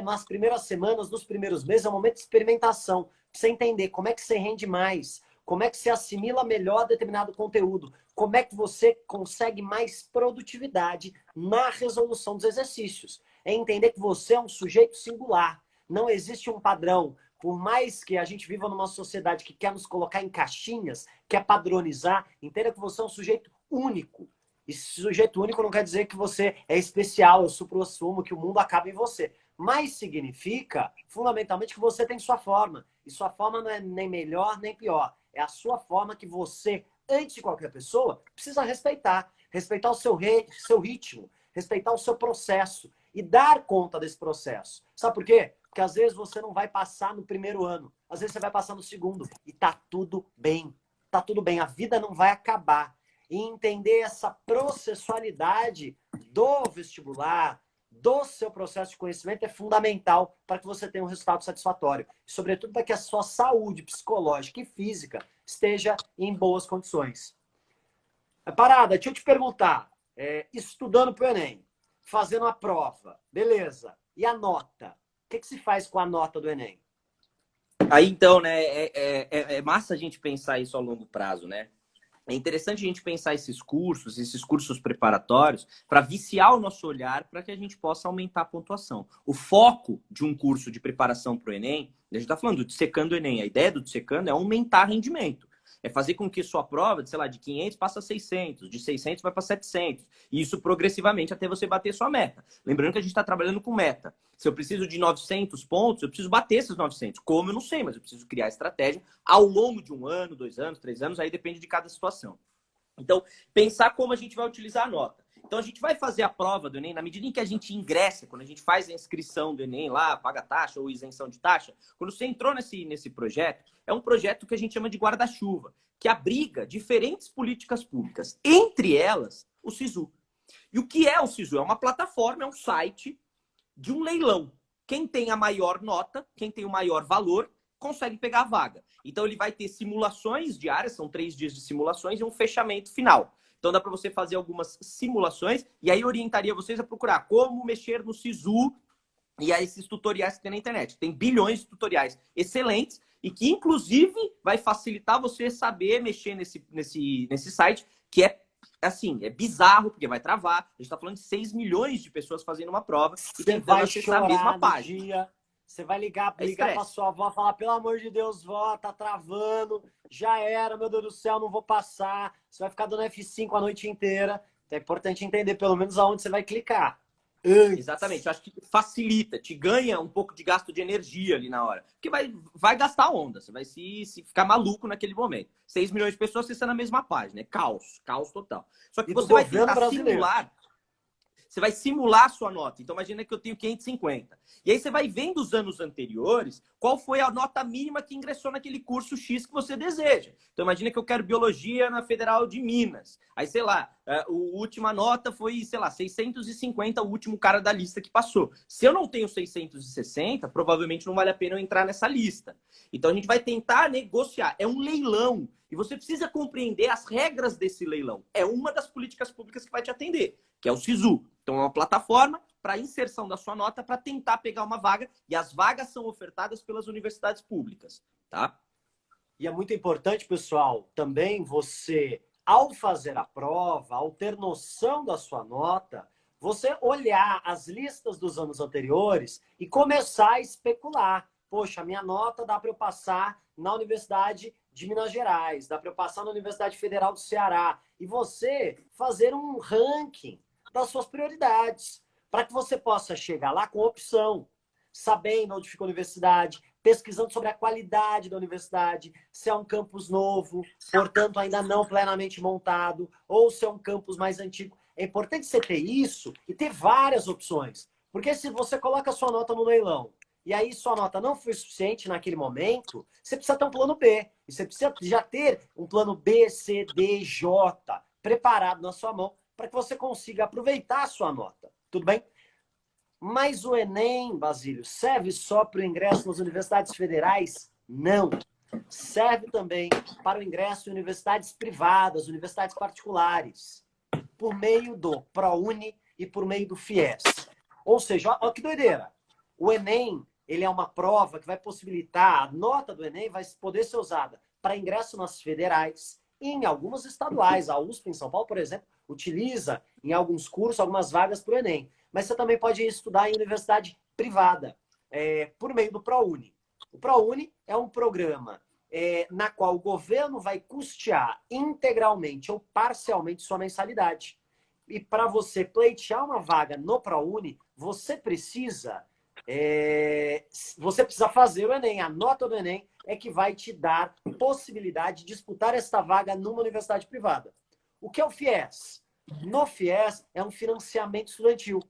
Nas primeiras semanas, nos primeiros meses, é um momento de experimentação. Pra você entender como é que você rende mais, como é que você assimila melhor determinado conteúdo, como é que você consegue mais produtividade na resolução dos exercícios. É entender que você é um sujeito singular. Não existe um padrão. Por mais que a gente viva numa sociedade que quer nos colocar em caixinhas, quer padronizar, entenda que você é um sujeito único. E sujeito único não quer dizer que você é especial, eu supro-assumo que o mundo acaba em você. Mas significa, fundamentalmente, que você tem sua forma. E sua forma não é nem melhor nem pior. É a sua forma que você, antes de qualquer pessoa, precisa respeitar. Respeitar o seu ritmo, respeitar o seu processo e dar conta desse processo. Sabe por quê? porque às vezes você não vai passar no primeiro ano, às vezes você vai passar no segundo, e tá tudo bem. Tá tudo bem, a vida não vai acabar. E entender essa processualidade do vestibular, do seu processo de conhecimento é fundamental para que você tenha um resultado satisfatório. E, sobretudo, para que a sua saúde psicológica e física esteja em boas condições. Parada, deixa eu te perguntar. Estudando para o Enem, fazendo a prova, beleza. E a nota? O que se faz com a nota do Enem? Aí, então, né, é massa a gente pensar isso a longo prazo, né? É interessante a gente pensar esses cursos preparatórios, para viciar o nosso olhar para que a gente possa aumentar a pontuação. O foco de um curso de preparação para o Enem, a gente está falando do Dissecando o Enem, a ideia do Dissecando é aumentar rendimento. É fazer com que sua prova, sei lá, de 500 passa a 600, de 600 vai para 700. E isso progressivamente até você bater sua meta. Lembrando que a gente está trabalhando com meta. Se eu preciso de 900 pontos, eu preciso bater esses 900. Como? Eu não sei, mas eu preciso criar estratégia ao longo de 1 ano, 2 anos, 3 anos, aí depende de cada situação. Então, pensar como a gente vai utilizar a nota. Então, a gente vai fazer a prova do Enem, na medida em que a gente ingressa, quando a gente faz a inscrição do Enem lá, paga taxa ou isenção de taxa, quando você entrou nesse projeto, é um projeto que a gente chama de guarda-chuva, que abriga diferentes políticas públicas, entre elas o SISU. E o que é o SISU? É uma plataforma, é um site de um leilão. Quem tem a maior nota, quem tem o maior valor, consegue pegar a vaga. Então, ele vai ter simulações diárias, são 3 dias de simulações e um fechamento final. Então, dá para você fazer algumas simulações e aí orientaria vocês a procurar como mexer no SISU e a esses tutoriais que tem na internet. Tem bilhões de tutoriais excelentes e que, inclusive, vai facilitar você saber mexer nesse site, que é assim, é bizarro, porque vai travar. A gente está falando de 6 milhões de pessoas fazendo uma prova e tentando acessar a mesma página. Dia. Você vai ligar para sua avó, falar, pelo amor de Deus, vó, tá travando, já era, meu Deus do céu, não vou passar. Você vai ficar dando F5 a noite inteira. Então é importante entender pelo menos aonde você vai clicar. Exatamente, eu acho que facilita, te ganha um pouco de gasto de energia ali na hora. Porque vai gastar onda, você vai se ficar maluco naquele momento. 6 milhões de pessoas acessando a mesma página, é caos total. Só que você vai tentar simular. Você vai simular a sua nota. Então, imagina que eu tenho 550. E aí você vai vendo os anos anteriores, qual foi a nota mínima que ingressou naquele curso X que você deseja. Então, imagina que eu quero biologia na Federal de Minas. Aí, sei lá, a última nota foi, sei lá, 650, o último cara da lista que passou. Se eu não tenho 660, provavelmente não vale a pena eu entrar nessa lista. Então, a gente vai tentar negociar. É um leilão. E você precisa compreender as regras desse leilão. É uma das políticas públicas que vai te atender, que é o SISU. Então, é uma plataforma para inserção da sua nota para tentar pegar uma vaga. E as vagas são ofertadas pelas universidades públicas, tá? E é muito importante, pessoal, também você, ao fazer a prova, ao ter noção da sua nota, você olhar as listas dos anos anteriores e começar a especular. Poxa, minha nota dá para eu passar na Universidade de Minas Gerais, dá para eu passar na Universidade Federal do Ceará. E você fazer um ranking das suas prioridades, para que você possa chegar lá com opção, sabendo onde fica a universidade, pesquisando sobre a qualidade da universidade, se é um campus novo, portanto ainda não plenamente montado, ou se é um campus mais antigo. É importante você ter isso e ter várias opções, porque se você coloca a sua nota no leilão, e aí sua nota não foi suficiente naquele momento, você precisa ter um plano B. E você precisa já ter um plano B, C, D, J preparado na sua mão para que você consiga aproveitar a sua nota. Tudo bem? Mas o Enem, Basílio, serve só para o ingresso nas universidades federais? Não. Serve também para o ingresso em universidades privadas, universidades particulares, por meio do ProUni e por meio do FIES. Ou seja, olha que doideira. O Enem, ele é uma prova que vai possibilitar, a nota do Enem vai poder ser usada para ingresso nas federais e em algumas estaduais. A USP, em São Paulo, por exemplo, utiliza em alguns cursos algumas vagas para o Enem. Mas você também pode estudar em universidade privada, por meio do ProUni. O ProUni é um programa na qual o governo vai custear integralmente ou parcialmente sua mensalidade. E para você pleitear uma vaga no ProUni, você precisa fazer o Enem. A nota do Enem é que vai te dar possibilidade de disputar esta vaga numa universidade privada. O que é o FIES? No FIES é um financiamento estudantil.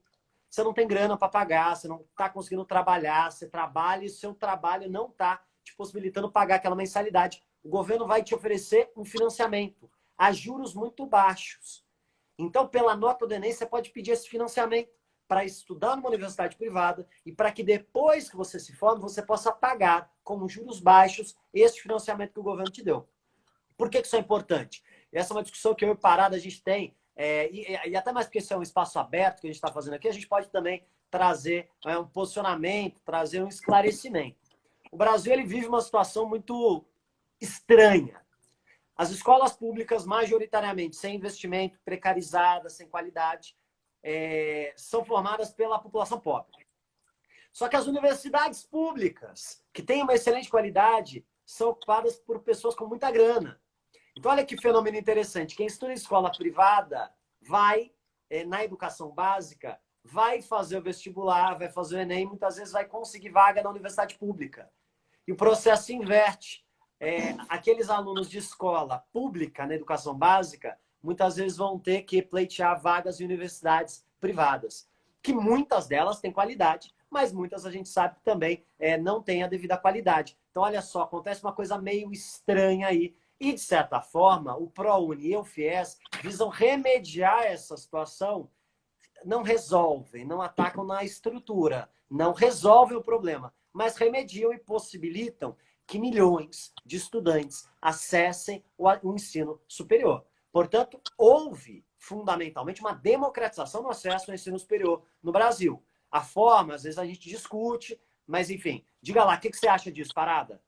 você não tem grana para pagar, você não está conseguindo trabalhar, você trabalha e o seu trabalho não está te possibilitando pagar aquela mensalidade. O governo vai te oferecer um financiamento a juros muito baixos. Então, pela nota do Enem, você pode pedir esse financiamento para estudar numa universidade privada e para que depois que você se forme, você possa pagar com juros baixos esse financiamento que o governo te deu. Por que isso é importante? Essa é uma discussão que eu e Parada a gente tem, e até mais porque isso é um espaço aberto que a gente está fazendo aqui, a gente pode também trazer um posicionamento, trazer um esclarecimento. O Brasil ele vive uma situação muito estranha. As escolas públicas, majoritariamente sem investimento, precarizadas, sem qualidade, são formadas pela população pobre. Só que as universidades públicas, que têm uma excelente qualidade, são ocupadas por pessoas com muita grana. Então, olha que fenômeno interessante. Quem estuda em escola privada vai, na educação básica, vai fazer o vestibular, vai fazer o Enem, muitas vezes vai conseguir vaga na universidade pública. E o processo se inverte. Aqueles alunos de escola pública na educação básica, muitas vezes vão ter que pleitear vagas em universidades privadas, que muitas delas têm qualidade, mas muitas a gente sabe que também não têm a devida qualidade. Então, olha só, acontece uma coisa meio estranha aí. E, de certa forma, o ProUni e o FIES visam remediar essa situação. Não resolvem, não atacam na estrutura, não resolvem o problema, mas remediam e possibilitam que milhões de estudantes acessem o ensino superior. Portanto, houve, fundamentalmente, uma democratização no acesso ao ensino superior no Brasil. A forma, às vezes, a gente discute, mas, enfim, diga lá, o que você acha disso, Parada?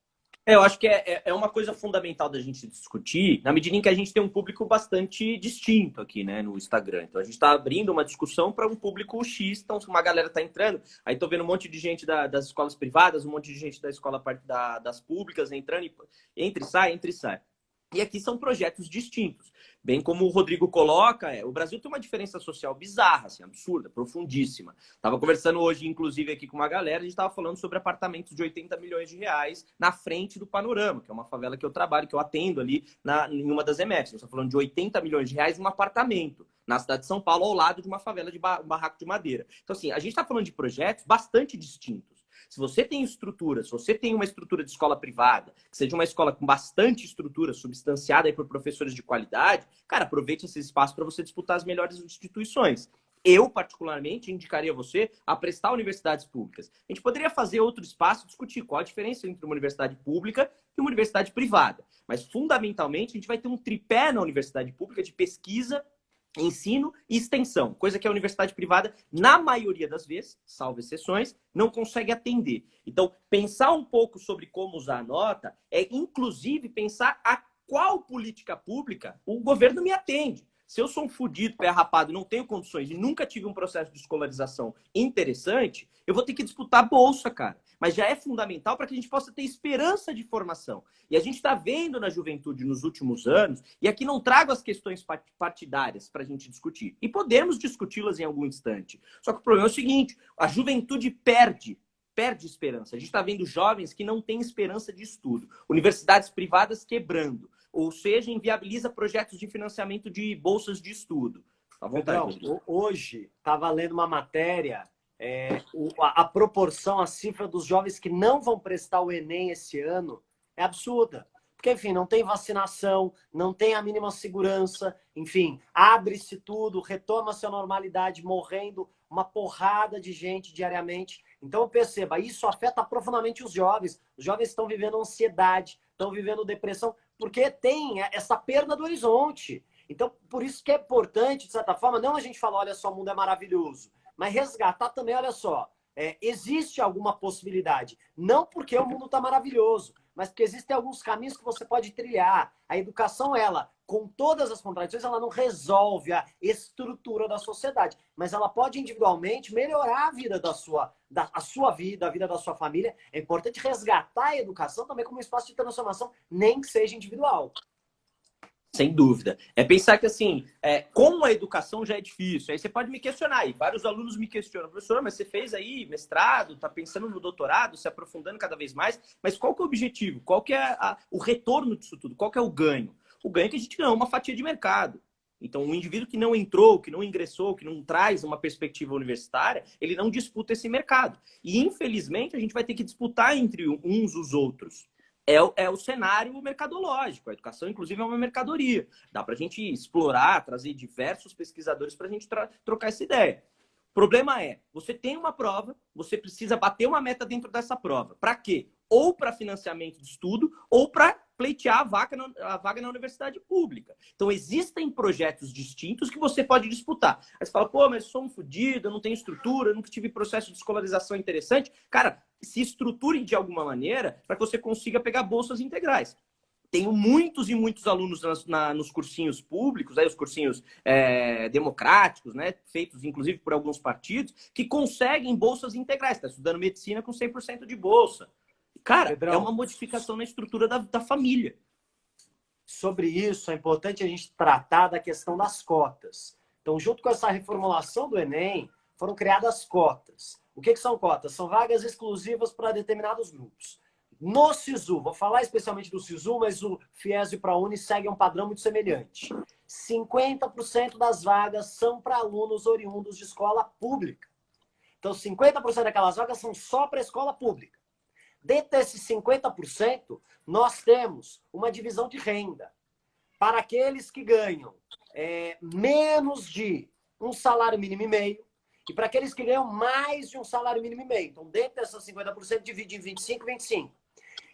Eu acho que é uma coisa fundamental da gente discutir, na medida em que a gente tem um público bastante distinto aqui, né, no Instagram. Então, a gente está abrindo uma discussão para um público X, então uma galera está entrando, aí estou vendo um monte de gente das escolas privadas, um monte de gente da escola das públicas entrando, entra e sai. E aqui são projetos distintos. Bem como o Rodrigo coloca, o Brasil tem uma diferença social bizarra, assim, absurda, profundíssima. Estava conversando hoje, inclusive, aqui com uma galera, a gente estava falando sobre apartamentos de 80 milhões de reais na frente do Panorama, que é uma favela que eu trabalho, que eu atendo ali em uma das EMFs. Nós estamos falando de 80 milhões de reais em um apartamento na cidade de São Paulo, ao lado de uma favela de barraco de madeira. Então, assim, a gente está falando de projetos bastante distintos. Se você tem estrutura, se você tem uma estrutura de escola privada, que seja uma escola com bastante estrutura, substanciada aí por professores de qualidade, cara, aproveite esse espaço para você disputar as melhores instituições. Eu, particularmente, indicaria você a prestar universidades públicas. A gente poderia fazer outro espaço, discutir qual a diferença entre uma universidade pública e uma universidade privada. Mas, fundamentalmente, a gente vai ter um tripé na universidade pública de pesquisa, ensino e extensão, coisa que a universidade privada, na maioria das vezes, salvo exceções, não consegue atender. Então, pensar um pouco sobre como usar a nota é, inclusive, pensar a qual política pública o governo me atende. Se eu sou um fudido, pé rapado, não tenho condições e nunca tive um processo de escolarização interessante, eu vou ter que disputar bolsa, cara. Mas já é fundamental para que a gente possa ter esperança de formação. E a gente está vendo na juventude nos últimos anos, e aqui não trago as questões partidárias para a gente discutir. E podemos discuti-las em algum instante. Só que o problema é o seguinte, a juventude perde esperança. A gente está vendo jovens que não têm esperança de estudo. Universidades privadas quebrando. Ou seja, inviabiliza projetos de financiamento de bolsas de estudo. À vontade, Pedrão, hoje estava lendo uma matéria, a proporção, a cifra dos jovens que não vão prestar o Enem esse ano é absurda. Porque, enfim, não tem vacinação, não tem a mínima segurança, enfim, abre-se tudo, retoma-se a normalidade, morrendo uma porrada de gente diariamente. Então, perceba, isso afeta profundamente os jovens. Os jovens estão vivendo ansiedade, estão vivendo depressão, porque tem essa perda do horizonte. Então, por isso que é importante, de certa forma, não a gente falar, olha só, o mundo é maravilhoso, mas resgatar também, olha só, existe alguma possibilidade. Não porque o mundo está maravilhoso, mas porque existem alguns caminhos que você pode trilhar. A educação, ela, com todas as contradições, ela não resolve a estrutura da sociedade, mas ela pode individualmente melhorar a vida a sua vida, a vida da sua família. É importante resgatar a educação também como um espaço de transformação, nem que seja individual. Sem dúvida. É pensar que, assim, como a educação já é difícil. Aí você pode me questionar, e vários alunos me questionam, professor, mas você fez aí mestrado, está pensando no doutorado, se aprofundando cada vez mais, mas qual que é o objetivo? Qual que é o retorno disso tudo? Qual que é o ganho? O ganho é que a gente ganhou uma fatia de mercado. Então, um indivíduo que não entrou, que não ingressou, que não traz uma perspectiva universitária, ele não disputa esse mercado. E, infelizmente, a gente vai ter que disputar entre uns os outros. É o cenário mercadológico. A educação, inclusive, é uma mercadoria. Dá para a gente explorar, trazer diversos pesquisadores para a gente trocar essa ideia. O problema é, você tem uma prova, você precisa bater uma meta dentro dessa prova. Para quê? Ou para financiamento de estudo, ou para pleitear a vaga na universidade pública. Então, existem projetos distintos que você pode disputar. Aí você fala, pô, mas eu sou um fodido, eu não tenho estrutura, eu nunca tive processo de escolarização interessante. Cara, se estruture de alguma maneira para que você consiga pegar bolsas integrais. Tenho muitos e muitos alunos nos cursinhos públicos, aí os cursinhos democráticos, né, feitos inclusive por alguns partidos, que conseguem bolsas integrais. Está estudando medicina com 100% de bolsa. Cara, Pedrão, é uma modificação na estrutura da família. sobre isso, é importante a gente tratar da questão das cotas. Então, junto com essa reformulação do Enem, foram criadas cotas. O que são cotas? São vagas exclusivas para determinados grupos. No SISU, vou falar especialmente do SISU, mas o FIES e o ProUni seguem um padrão muito semelhante. 50% das vagas são para alunos oriundos de escola pública. Então, 50% daquelas vagas são só para a escola pública. Dentro desses 50%, nós temos uma divisão de renda. Para aqueles que ganham menos de um salário mínimo e meio, e para aqueles que ganham mais de um salário mínimo e meio. Então, dentro dessas 50%, divide em 25 e 25.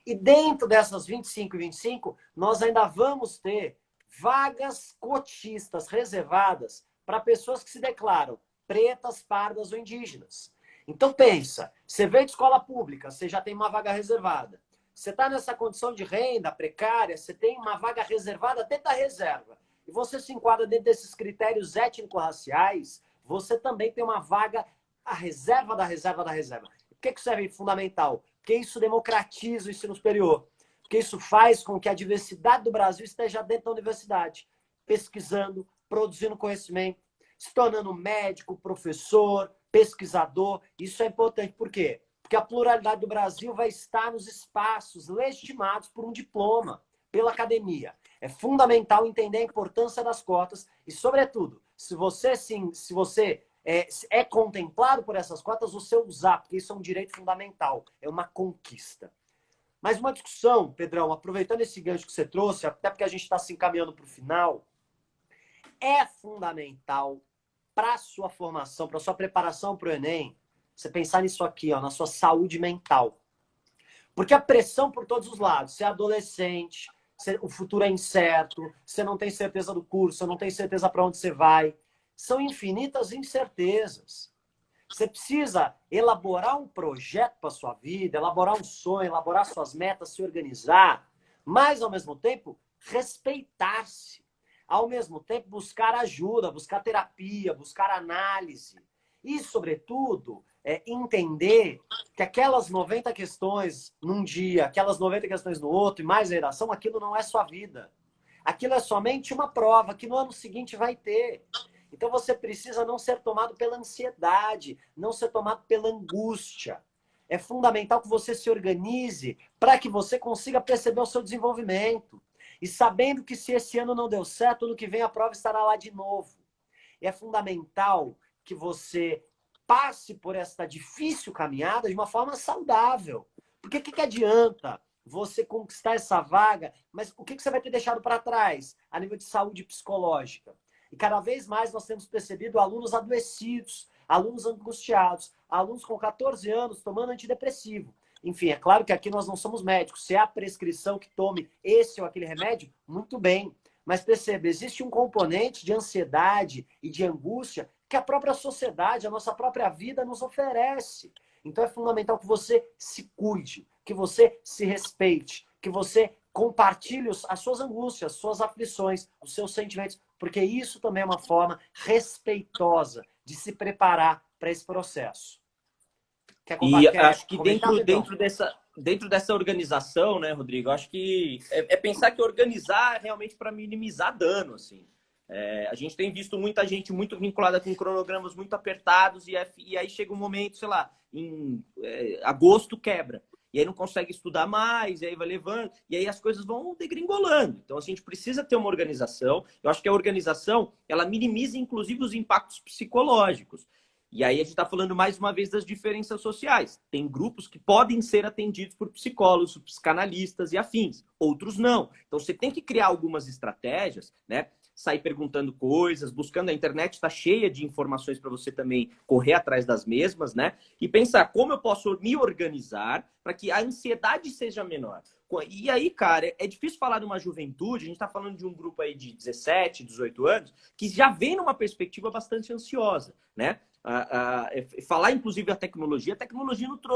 E dentro dessas 25 e 25, nós ainda vamos ter vagas cotistas reservadas para pessoas que se declaram pretas, pardas ou indígenas. Então pensa, você veio de escola pública, você já tem uma vaga reservada. Você está nessa condição de renda precária, você tem uma vaga reservada dentro da reserva. E você se enquadra dentro desses critérios étnico-raciais, você também tem uma vaga, a reserva da reserva da reserva. Por que isso é fundamental? Porque isso democratiza o ensino superior. Porque isso faz com que a diversidade do Brasil esteja dentro da universidade, pesquisando, produzindo conhecimento, se tornando médico, professor, pesquisador. Isso é importante. Por quê? Porque a pluralidade do Brasil vai estar nos espaços legitimados por um diploma, pela academia. É fundamental entender a importância das cotas e, sobretudo, se você é contemplado por essas cotas, você usar, porque isso é um direito fundamental, é uma conquista. Mas uma discussão, Pedrão, aproveitando esse gancho que você trouxe, até porque a gente está se encaminhando para o final, é fundamental para a sua formação, para a sua preparação para o Enem, você pensar nisso aqui, ó, na sua saúde mental. Porque a pressão por todos os lados, você é adolescente, o futuro é incerto, você não tem certeza do curso, você não tem certeza para onde você vai. São infinitas incertezas. Você precisa elaborar um projeto para a sua vida, elaborar um sonho, elaborar suas metas, se organizar, mas, ao mesmo tempo, respeitar-se. Ao mesmo tempo, buscar ajuda, buscar terapia, buscar análise. E, sobretudo, entender que aquelas 90 questões num dia, aquelas 90 questões no outro, e mais a redação, aquilo não é sua vida. Aquilo é somente uma prova que no ano seguinte vai ter. Então você precisa não ser tomado pela ansiedade, não ser tomado pela angústia. É fundamental que você se organize para que você consiga perceber o seu desenvolvimento. E sabendo que se esse ano não deu certo, ano que vem a prova estará lá de novo. E é fundamental que você passe por esta difícil caminhada de uma forma saudável. Porque o que adianta você conquistar essa vaga, mas o que você vai ter deixado para trás a nível de saúde psicológica? E cada vez mais nós temos percebido alunos adoecidos, alunos angustiados, alunos com 14 anos tomando antidepressivo. Enfim, é claro que aqui nós não somos médicos. Se há prescrição que tome esse ou aquele remédio, muito bem. Mas perceba, existe um componente de ansiedade e de angústia que a própria sociedade, a nossa própria vida nos oferece. Então é fundamental que você se cuide, que você se respeite, que você compartilhe as suas angústias, as suas aflições, os seus sentimentos, porque isso também é uma forma respeitosa de se preparar para esse processo. E acho que dentro dessa organização, né, Rodrigo, acho que é pensar que organizar é realmente para minimizar dano, assim. A gente tem visto muita gente muito vinculada com cronogramas muito apertados e aí chega um momento, sei lá, em agosto quebra. e aí não consegue estudar mais, e aí vai levando, e aí as coisas vão degringolando. Então, assim, a gente precisa ter uma organização. Eu acho que a organização, ela minimiza, inclusive, os impactos psicológicos. E aí a gente está falando mais uma vez das diferenças sociais. Tem grupos que podem ser atendidos por psicólogos, psicanalistas e afins, outros não. Então você tem que criar algumas estratégias, né? Sair perguntando coisas, buscando a internet, está cheia de informações para você também correr atrás das mesmas, né? E pensar como eu posso me organizar para que a ansiedade seja menor. E aí, cara, é difícil falar de uma juventude, a gente está falando de um grupo aí de 17, 18 anos, que já vem numa perspectiva bastante ansiosa, né? Falar, inclusive, a tecnologia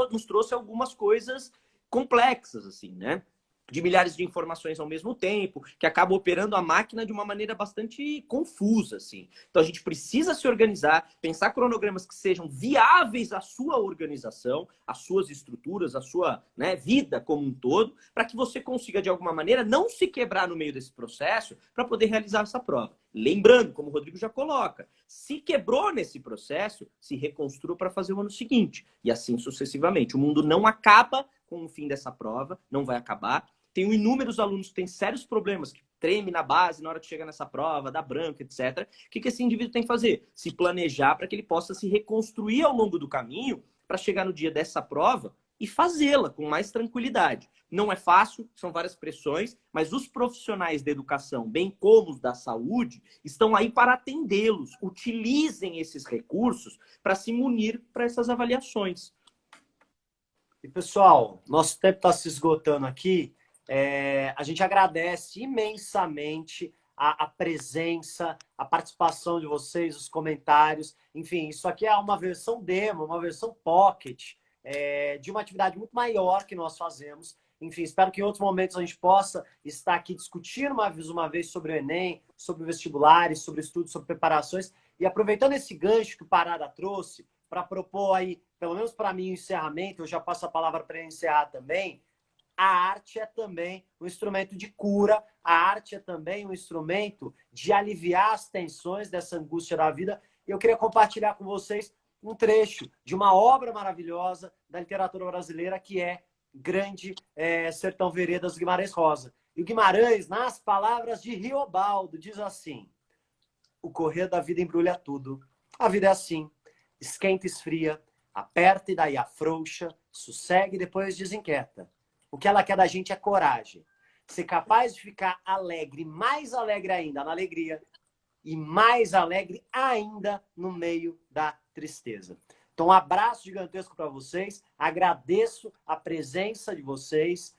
nos trouxe algumas coisas complexas, assim, né? De milhares de informações ao mesmo tempo, que acaba operando a máquina de uma maneira bastante confusa, assim. Então, a gente precisa se organizar, pensar cronogramas que sejam viáveis à sua organização, às suas estruturas, à sua, né, vida como um todo, para que você consiga, de alguma maneira, não se quebrar no meio desse processo para poder realizar essa prova. Lembrando, como o Rodrigo já coloca, se quebrou nesse processo, se reconstrua para fazer o ano seguinte. E assim sucessivamente. O mundo não acaba com o fim dessa prova, não vai acabar. Tenho inúmeros alunos que têm sérios problemas, que tremem na base na hora que chega nessa prova, dá branco, etc. O que esse indivíduo tem que fazer? Se planejar para que ele possa se reconstruir ao longo do caminho para chegar no dia dessa prova e fazê-la com mais tranquilidade. Não é fácil, são várias pressões, mas os profissionais da educação, bem como os da saúde, estão aí para atendê-los. Utilizem esses recursos para se munir para essas avaliações. E, pessoal, nosso tempo está se esgotando aqui. A gente agradece imensamente a presença, a participação de vocês, os comentários. Enfim, isso aqui é uma versão demo, uma versão pocket, de uma atividade muito maior que nós fazemos. Enfim, espero que em outros momentos a gente possa estar aqui discutindo mais uma vez sobre o Enem, sobre vestibulares, sobre estudos, sobre preparações. E aproveitando esse gancho que o Parada trouxe, para propor aí, pelo menos para mim, o encerramento, eu já passo a palavra para encerrar também. A arte é também um instrumento de cura, a arte é também um instrumento de aliviar as tensões dessa angústia da vida. E eu queria compartilhar com vocês um trecho de uma obra maravilhosa da literatura brasileira, que é Grande Sertão Veredas, Guimarães Rosa. E o Guimarães, nas palavras de Riobaldo, diz assim: o correr da vida embrulha tudo. A vida é assim, esquenta e esfria, aperta e daí afrouxa, sossegue e depois desinquieta. O que ela quer da gente é coragem. Ser capaz de ficar alegre, mais alegre ainda na alegria e mais alegre ainda no meio da tristeza. Então, um abraço gigantesco para vocês. Agradeço a presença de vocês.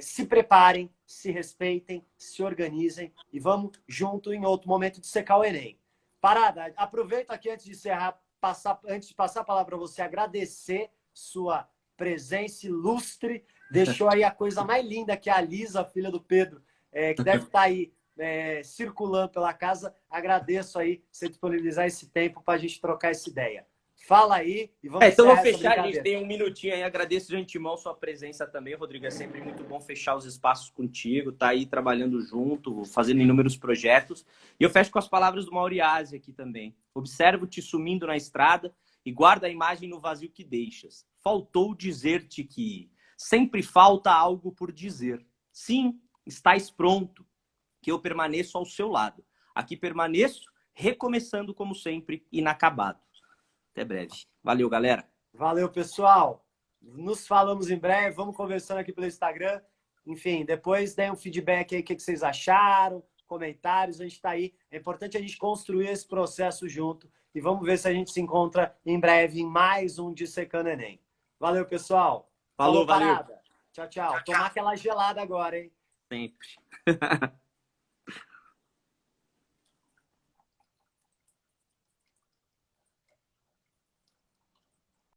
Se preparem, se respeitem, se organizem e vamos junto em outro momento de secar o Enem. Parada, aproveito aqui antes de encerrar, antes de passar a palavra para você, agradecer sua presença ilustre. Deixou aí a coisa mais linda, que é a Lisa, filha do Pedro, que deve estar aí circulando pela casa. Agradeço aí você disponibilizar esse tempo para a gente trocar essa ideia. Fala aí e vamos então vou fechar, a gente tem um minutinho aí. Agradeço de antemão sua presença também, Rodrigo. É sempre muito bom fechar os espaços contigo, tá aí trabalhando junto, fazendo inúmeros projetos. E eu fecho com as palavras do Mauriase aqui também. Observo-te sumindo na estrada e guarda a imagem no vazio que deixas. Faltou dizer-te que sempre falta algo por dizer. Sim, estás pronto, que eu permaneço ao seu lado. Aqui permaneço, recomeçando como sempre, inacabado. Até breve. Valeu, galera. Valeu, pessoal. Nos falamos em breve. Vamos conversando aqui pelo Instagram. Enfim, depois deem um feedback aí, o que vocês acharam, comentários. A gente está aí. É importante a gente construir esse processo junto. E vamos ver se a gente se encontra em breve em mais um Dissecando Enem. Valeu, pessoal. Falou, valeu. Parada. Tchau, tchau. Tomar aquela gelada agora, hein? Sempre.